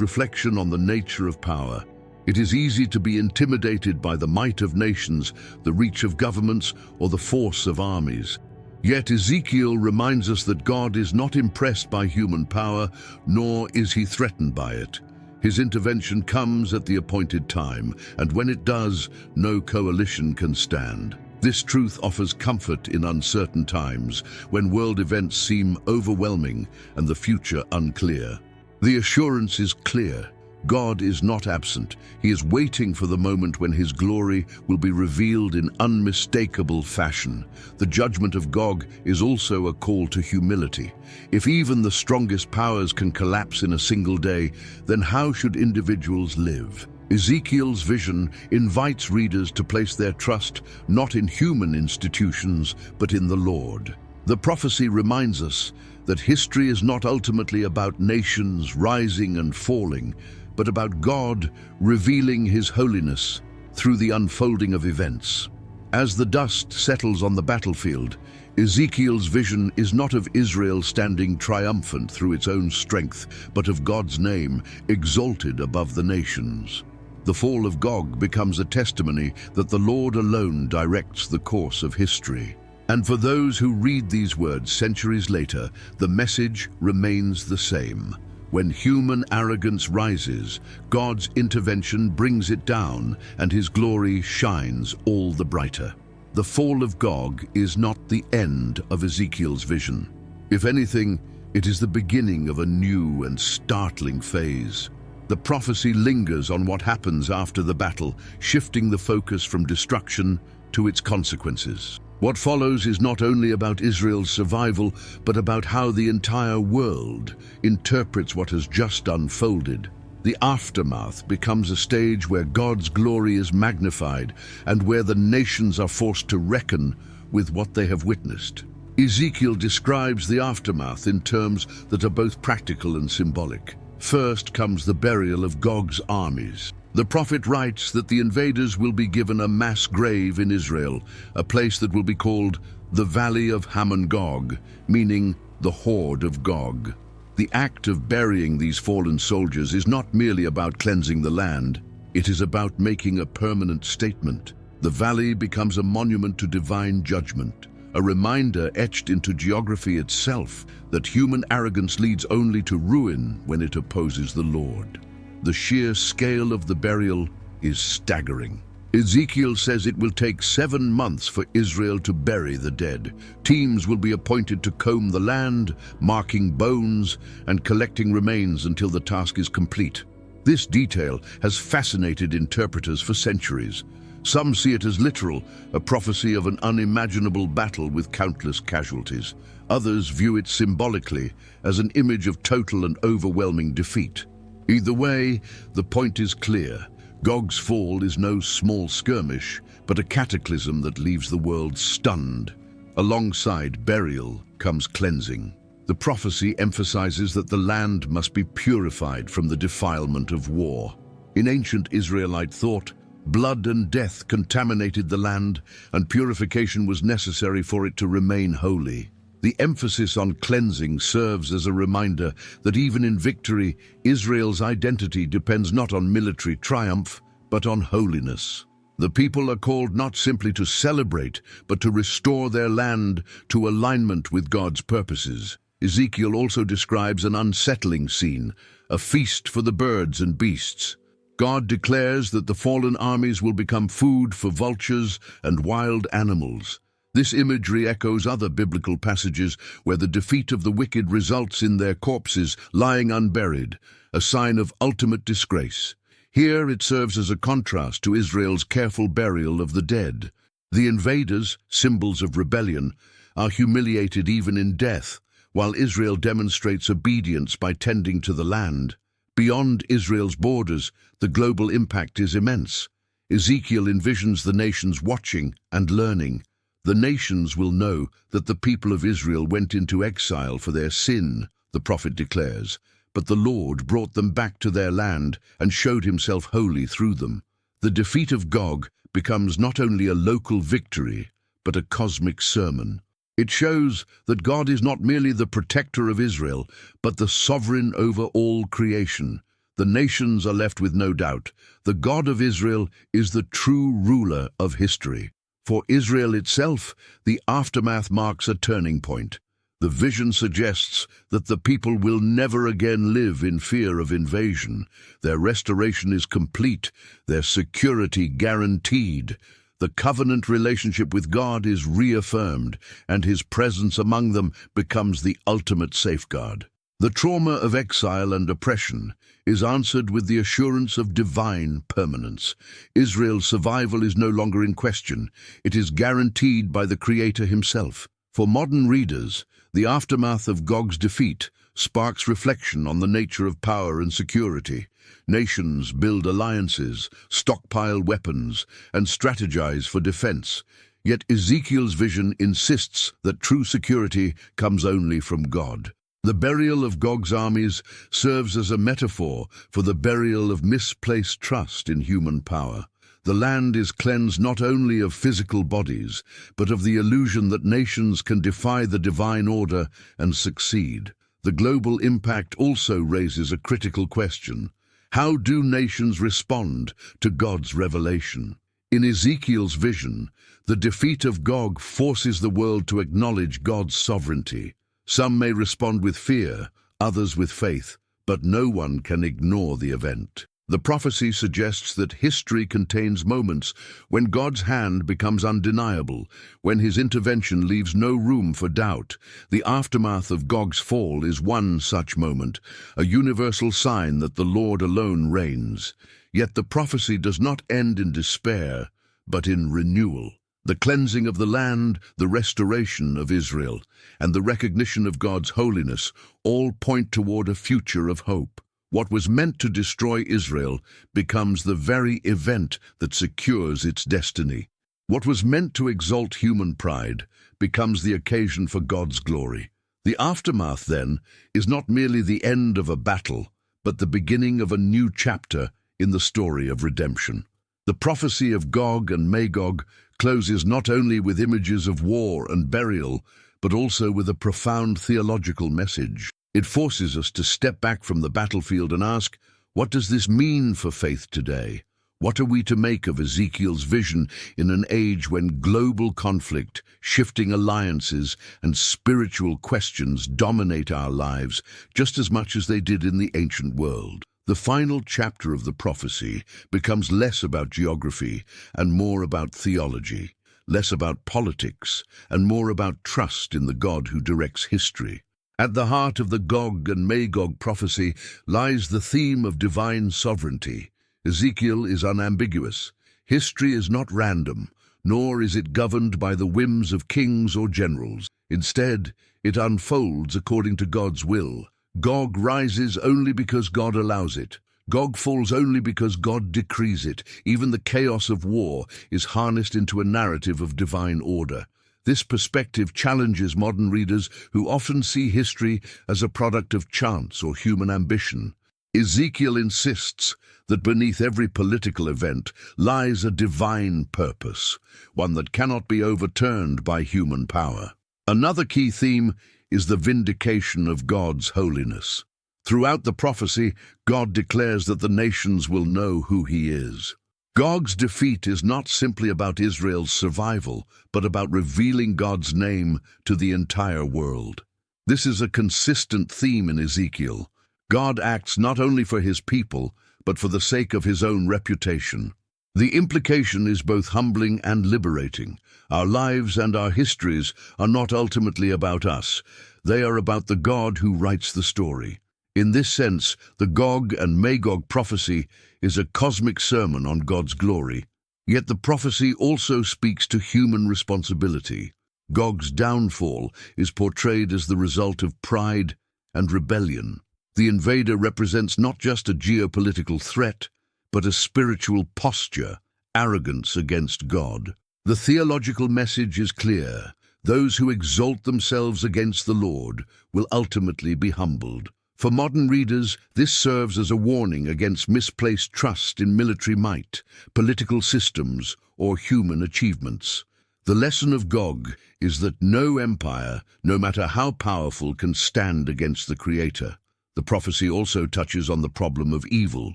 reflection on the nature of power. It is easy to be intimidated by the might of nations, the reach of governments, or the force of armies. Yet Ezekiel reminds us that God is not impressed by human power, nor is he threatened by it. His intervention comes at the appointed time, and when it does, no coalition can stand. This truth offers comfort in uncertain times, when world events seem overwhelming and the future unclear. The assurance is clear. God is not absent. He is waiting for the moment when his glory will be revealed in unmistakable fashion. The judgment of Gog is also a call to humility. If even the strongest powers can collapse in a single day, then how should individuals live? Ezekiel's vision invites readers to place their trust not in human institutions, but in the Lord. The prophecy reminds us that history is not ultimately about nations rising and falling, but about God revealing his holiness through the unfolding of events. As the dust settles on the battlefield, Ezekiel's vision is not of Israel standing triumphant through its own strength, but of God's name exalted above the nations. The fall of Gog becomes a testimony that the Lord alone directs the course of history. And for those who read these words centuries later, the message remains the same. When human arrogance rises, God's intervention brings it down, and his glory shines all the brighter. The fall of Gog is not the end of Ezekiel's vision. If anything, it is the beginning of a new and startling phase. The prophecy lingers on what happens after the battle, shifting the focus from destruction to its consequences. What follows is not only about Israel's survival, but about how the entire world interprets what has just unfolded. The aftermath becomes a stage where God's glory is magnified and where the nations are forced to reckon with what they have witnessed. Ezekiel describes the aftermath in terms that are both practical and symbolic. First comes the burial of Gog's armies. The prophet writes that the invaders will be given a mass grave in Israel, a place that will be called the Valley of Hamon-Gog, meaning the horde of Gog. The act of burying these fallen soldiers is not merely about cleansing the land, it is about making a permanent statement. The valley becomes a monument to divine judgment, a reminder etched into geography itself that human arrogance leads only to ruin when it opposes the Lord. The sheer scale of the burial is staggering. Ezekiel says it will take 7 months for Israel to bury the dead. Teams will be appointed to comb the land, marking bones and collecting remains until the task is complete. This detail has fascinated interpreters for centuries. Some see it as literal, a prophecy of an unimaginable battle with countless casualties. Others view it symbolically as an image of total and overwhelming defeat. Either way, the point is clear. Gog's fall is no small skirmish, but a cataclysm that leaves the world stunned. Alongside burial comes cleansing. The prophecy emphasizes that the land must be purified from the defilement of war. In ancient Israelite thought, blood and death contaminated the land, and purification was necessary for it to remain holy. The emphasis on cleansing serves as a reminder that even in victory, Israel's identity depends not on military triumph, but on holiness. The people are called not simply to celebrate, but to restore their land to alignment with God's purposes. Ezekiel also describes an unsettling scene, a feast for the birds and beasts. God declares that the fallen armies will become food for vultures and wild animals. This imagery echoes other biblical passages where the defeat of the wicked results in their corpses lying unburied, a sign of ultimate disgrace. Here it serves as a contrast to Israel's careful burial of the dead. The invaders, symbols of rebellion, are humiliated even in death, while Israel demonstrates obedience by tending to the land. Beyond Israel's borders, the global impact is immense. Ezekiel envisions the nations watching and learning. The nations will know that the people of Israel went into exile for their sin, the prophet declares, but the Lord brought them back to their land and showed himself holy through them. The defeat of Gog becomes not only a local victory, but a cosmic sermon. It shows that God is not merely the protector of Israel, but the sovereign over all creation. The nations are left with no doubt. The God of Israel is the true ruler of history. For Israel itself, the aftermath marks a turning point. The vision suggests that the people will never again live in fear of invasion. Their restoration is complete, their security guaranteed. The covenant relationship with God is reaffirmed, and his presence among them becomes the ultimate safeguard. The trauma of exile and oppression is answered with the assurance of divine permanence. Israel's survival is no longer in question. It is guaranteed by the Creator himself. For modern readers, the aftermath of Gog's defeat sparks reflection on the nature of power and security. Nations build alliances, stockpile weapons, and strategize for defense. Yet Ezekiel's vision insists that true security comes only from God. The burial of Gog's armies serves as a metaphor for the burial of misplaced trust in human power. The land is cleansed not only of physical bodies, but of the illusion that nations can defy the divine order and succeed. The global impact also raises a critical question. How do nations respond to God's revelation? In Ezekiel's vision, the defeat of Gog forces the world to acknowledge God's sovereignty. Some may respond with fear, others with faith, but no one can ignore the event. The prophecy suggests that history contains moments when God's hand becomes undeniable, when his intervention leaves no room for doubt. The aftermath of Gog's fall is one such moment, a universal sign that the Lord alone reigns. Yet the prophecy does not end in despair, but in renewal. The cleansing of the land, the restoration of Israel, and the recognition of God's holiness all point toward a future of hope. What was meant to destroy Israel becomes the very event that secures its destiny. What was meant to exalt human pride becomes the occasion for God's glory. The aftermath, then, is not merely the end of a battle, but the beginning of a new chapter in the story of redemption. The prophecy of Gog and Magog closes not only with images of war and burial, but also with a profound theological message. It forces us to step back from the battlefield and ask, what does this mean for faith today? What are we to make of Ezekiel's vision in an age when global conflict, shifting alliances, and spiritual questions dominate our lives just as much as they did in the ancient world? The final chapter of the prophecy becomes less about geography and more about theology, less about politics and more about trust in the God who directs history. At the heart of the Gog and Magog prophecy lies the theme of divine sovereignty. Ezekiel is unambiguous. History is not random, nor is it governed by the whims of kings or generals. Instead, it unfolds according to God's will. Gog rises only because God allows it. Gog falls only because God decrees it. Even the chaos of war is harnessed into a narrative of divine order. This perspective challenges modern readers who often see history as a product of chance or human ambition. Ezekiel insists that beneath every political event lies a divine purpose, one that cannot be overturned by human power. Another key theme is the vindication of God's holiness. Throughout the prophecy, God declares that the nations will know who he is. Gog's defeat is not simply about Israel's survival, but about revealing God's name to the entire world. This is a consistent theme in Ezekiel. God acts not only for his people, but for the sake of his own reputation. The implication is both humbling and liberating. Our lives and our histories are not ultimately about us. They are about the God who writes the story. In this sense, the Gog and Magog prophecy is a cosmic sermon on God's glory. Yet the prophecy also speaks to human responsibility. Gog's downfall is portrayed as the result of pride and rebellion. The invader represents not just a geopolitical threat, but a spiritual posture arrogance against God. The theological message is clear. Those who exalt themselves against the Lord will ultimately be humbled. For modern readers, this serves as a warning against misplaced trust in military might, political systems, or human achievements. The lesson of Gog is that no empire, no matter how powerful, can stand against the Creator. The prophecy also touches on the problem of evil.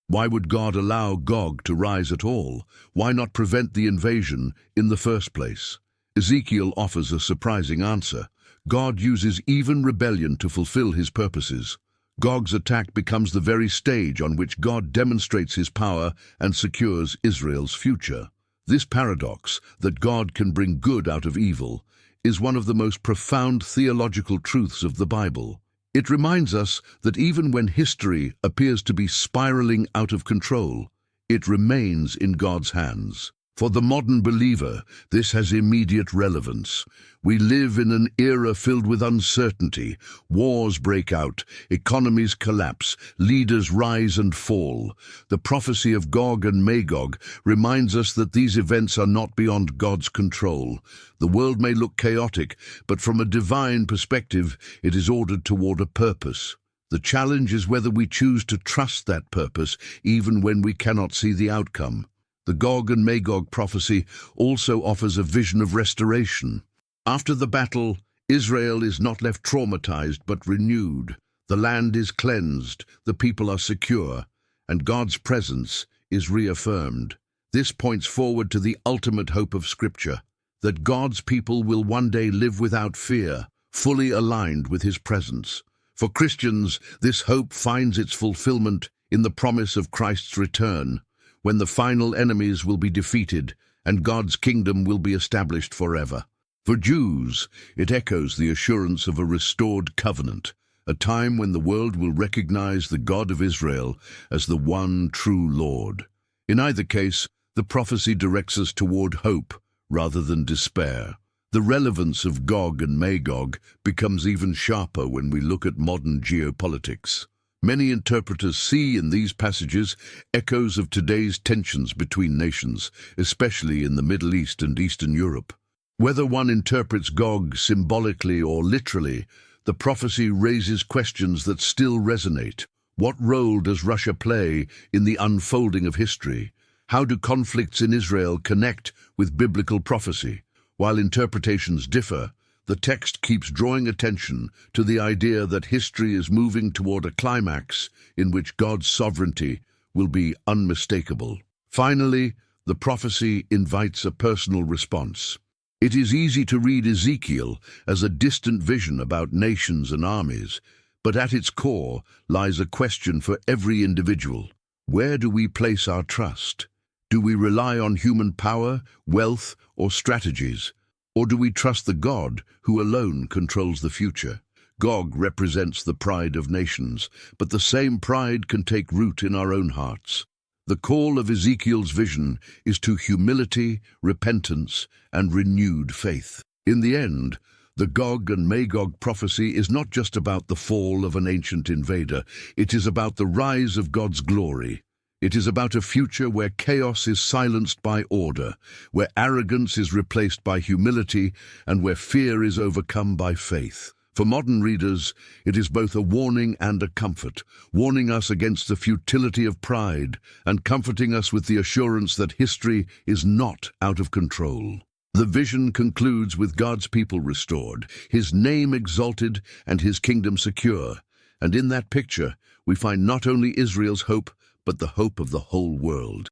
Why would God allow Gog to rise at all? Why not prevent the invasion in the first place? Ezekiel offers a surprising answer. God uses even rebellion to fulfill his purposes. Gog's attack becomes the very stage on which God demonstrates his power and secures Israel's future. This paradox, that God can bring good out of evil, is one of the most profound theological truths of the Bible. It reminds us that even when history appears to be spiraling out of control, it remains in God's hands. For the modern believer, this has immediate relevance. We live in an era filled with uncertainty. Wars break out, economies collapse, leaders rise and fall. The prophecy of Gog and Magog reminds us that these events are not beyond God's control. The world may look chaotic, but from a divine perspective, it is ordered toward a purpose. The challenge is whether we choose to trust that purpose, even when we cannot see the outcome. The Gog and Magog prophecy also offers a vision of restoration. After the battle, Israel is not left traumatized but renewed. The land is cleansed, the people are secure, and God's presence is reaffirmed. This points forward to the ultimate hope of Scripture, that God's people will one day live without fear, fully aligned with His presence. For Christians, this hope finds its fulfillment in the promise of Christ's return, when the final enemies will be defeated and God's kingdom will be established forever. For Jews, it echoes the assurance of a restored covenant, a time when the world will recognize the God of Israel as the one true Lord. In either case, the prophecy directs us toward hope rather than despair. The relevance of Gog and Magog becomes even sharper when we look at modern geopolitics. Many interpreters see in these passages echoes of today's tensions between nations, especially in the Middle East and Eastern Europe. Whether one interprets Gog symbolically or literally, the prophecy raises questions that still resonate. What role does Russia play in the unfolding of history? How do conflicts in Israel connect with biblical prophecy? While interpretations differ, the text keeps drawing attention to the idea that history is moving toward a climax in which God's sovereignty will be unmistakable. Finally, the prophecy invites a personal response. It is easy to read Ezekiel as a distant vision about nations and armies, but at its core lies a question for every individual. Where do we place our trust? Do we rely on human power, wealth, or strategies? Or do we trust the God who alone controls the future? Gog represents the pride of nations, but the same pride can take root in our own hearts. The call of Ezekiel's vision is to humility, repentance, and renewed faith. In the end, the Gog and Magog prophecy is not just about the fall of an ancient invader, it is about the rise of God's glory. It is about a future where chaos is silenced by order, where arrogance is replaced by humility, and where fear is overcome by faith. For modern readers, it is both a warning and a comfort, warning us against the futility of pride and comforting us with the assurance that history is not out of control. The vision concludes with God's people restored, His name exalted, and His kingdom secure. And in that picture, we find not only Israel's hope, but the hope of the whole world.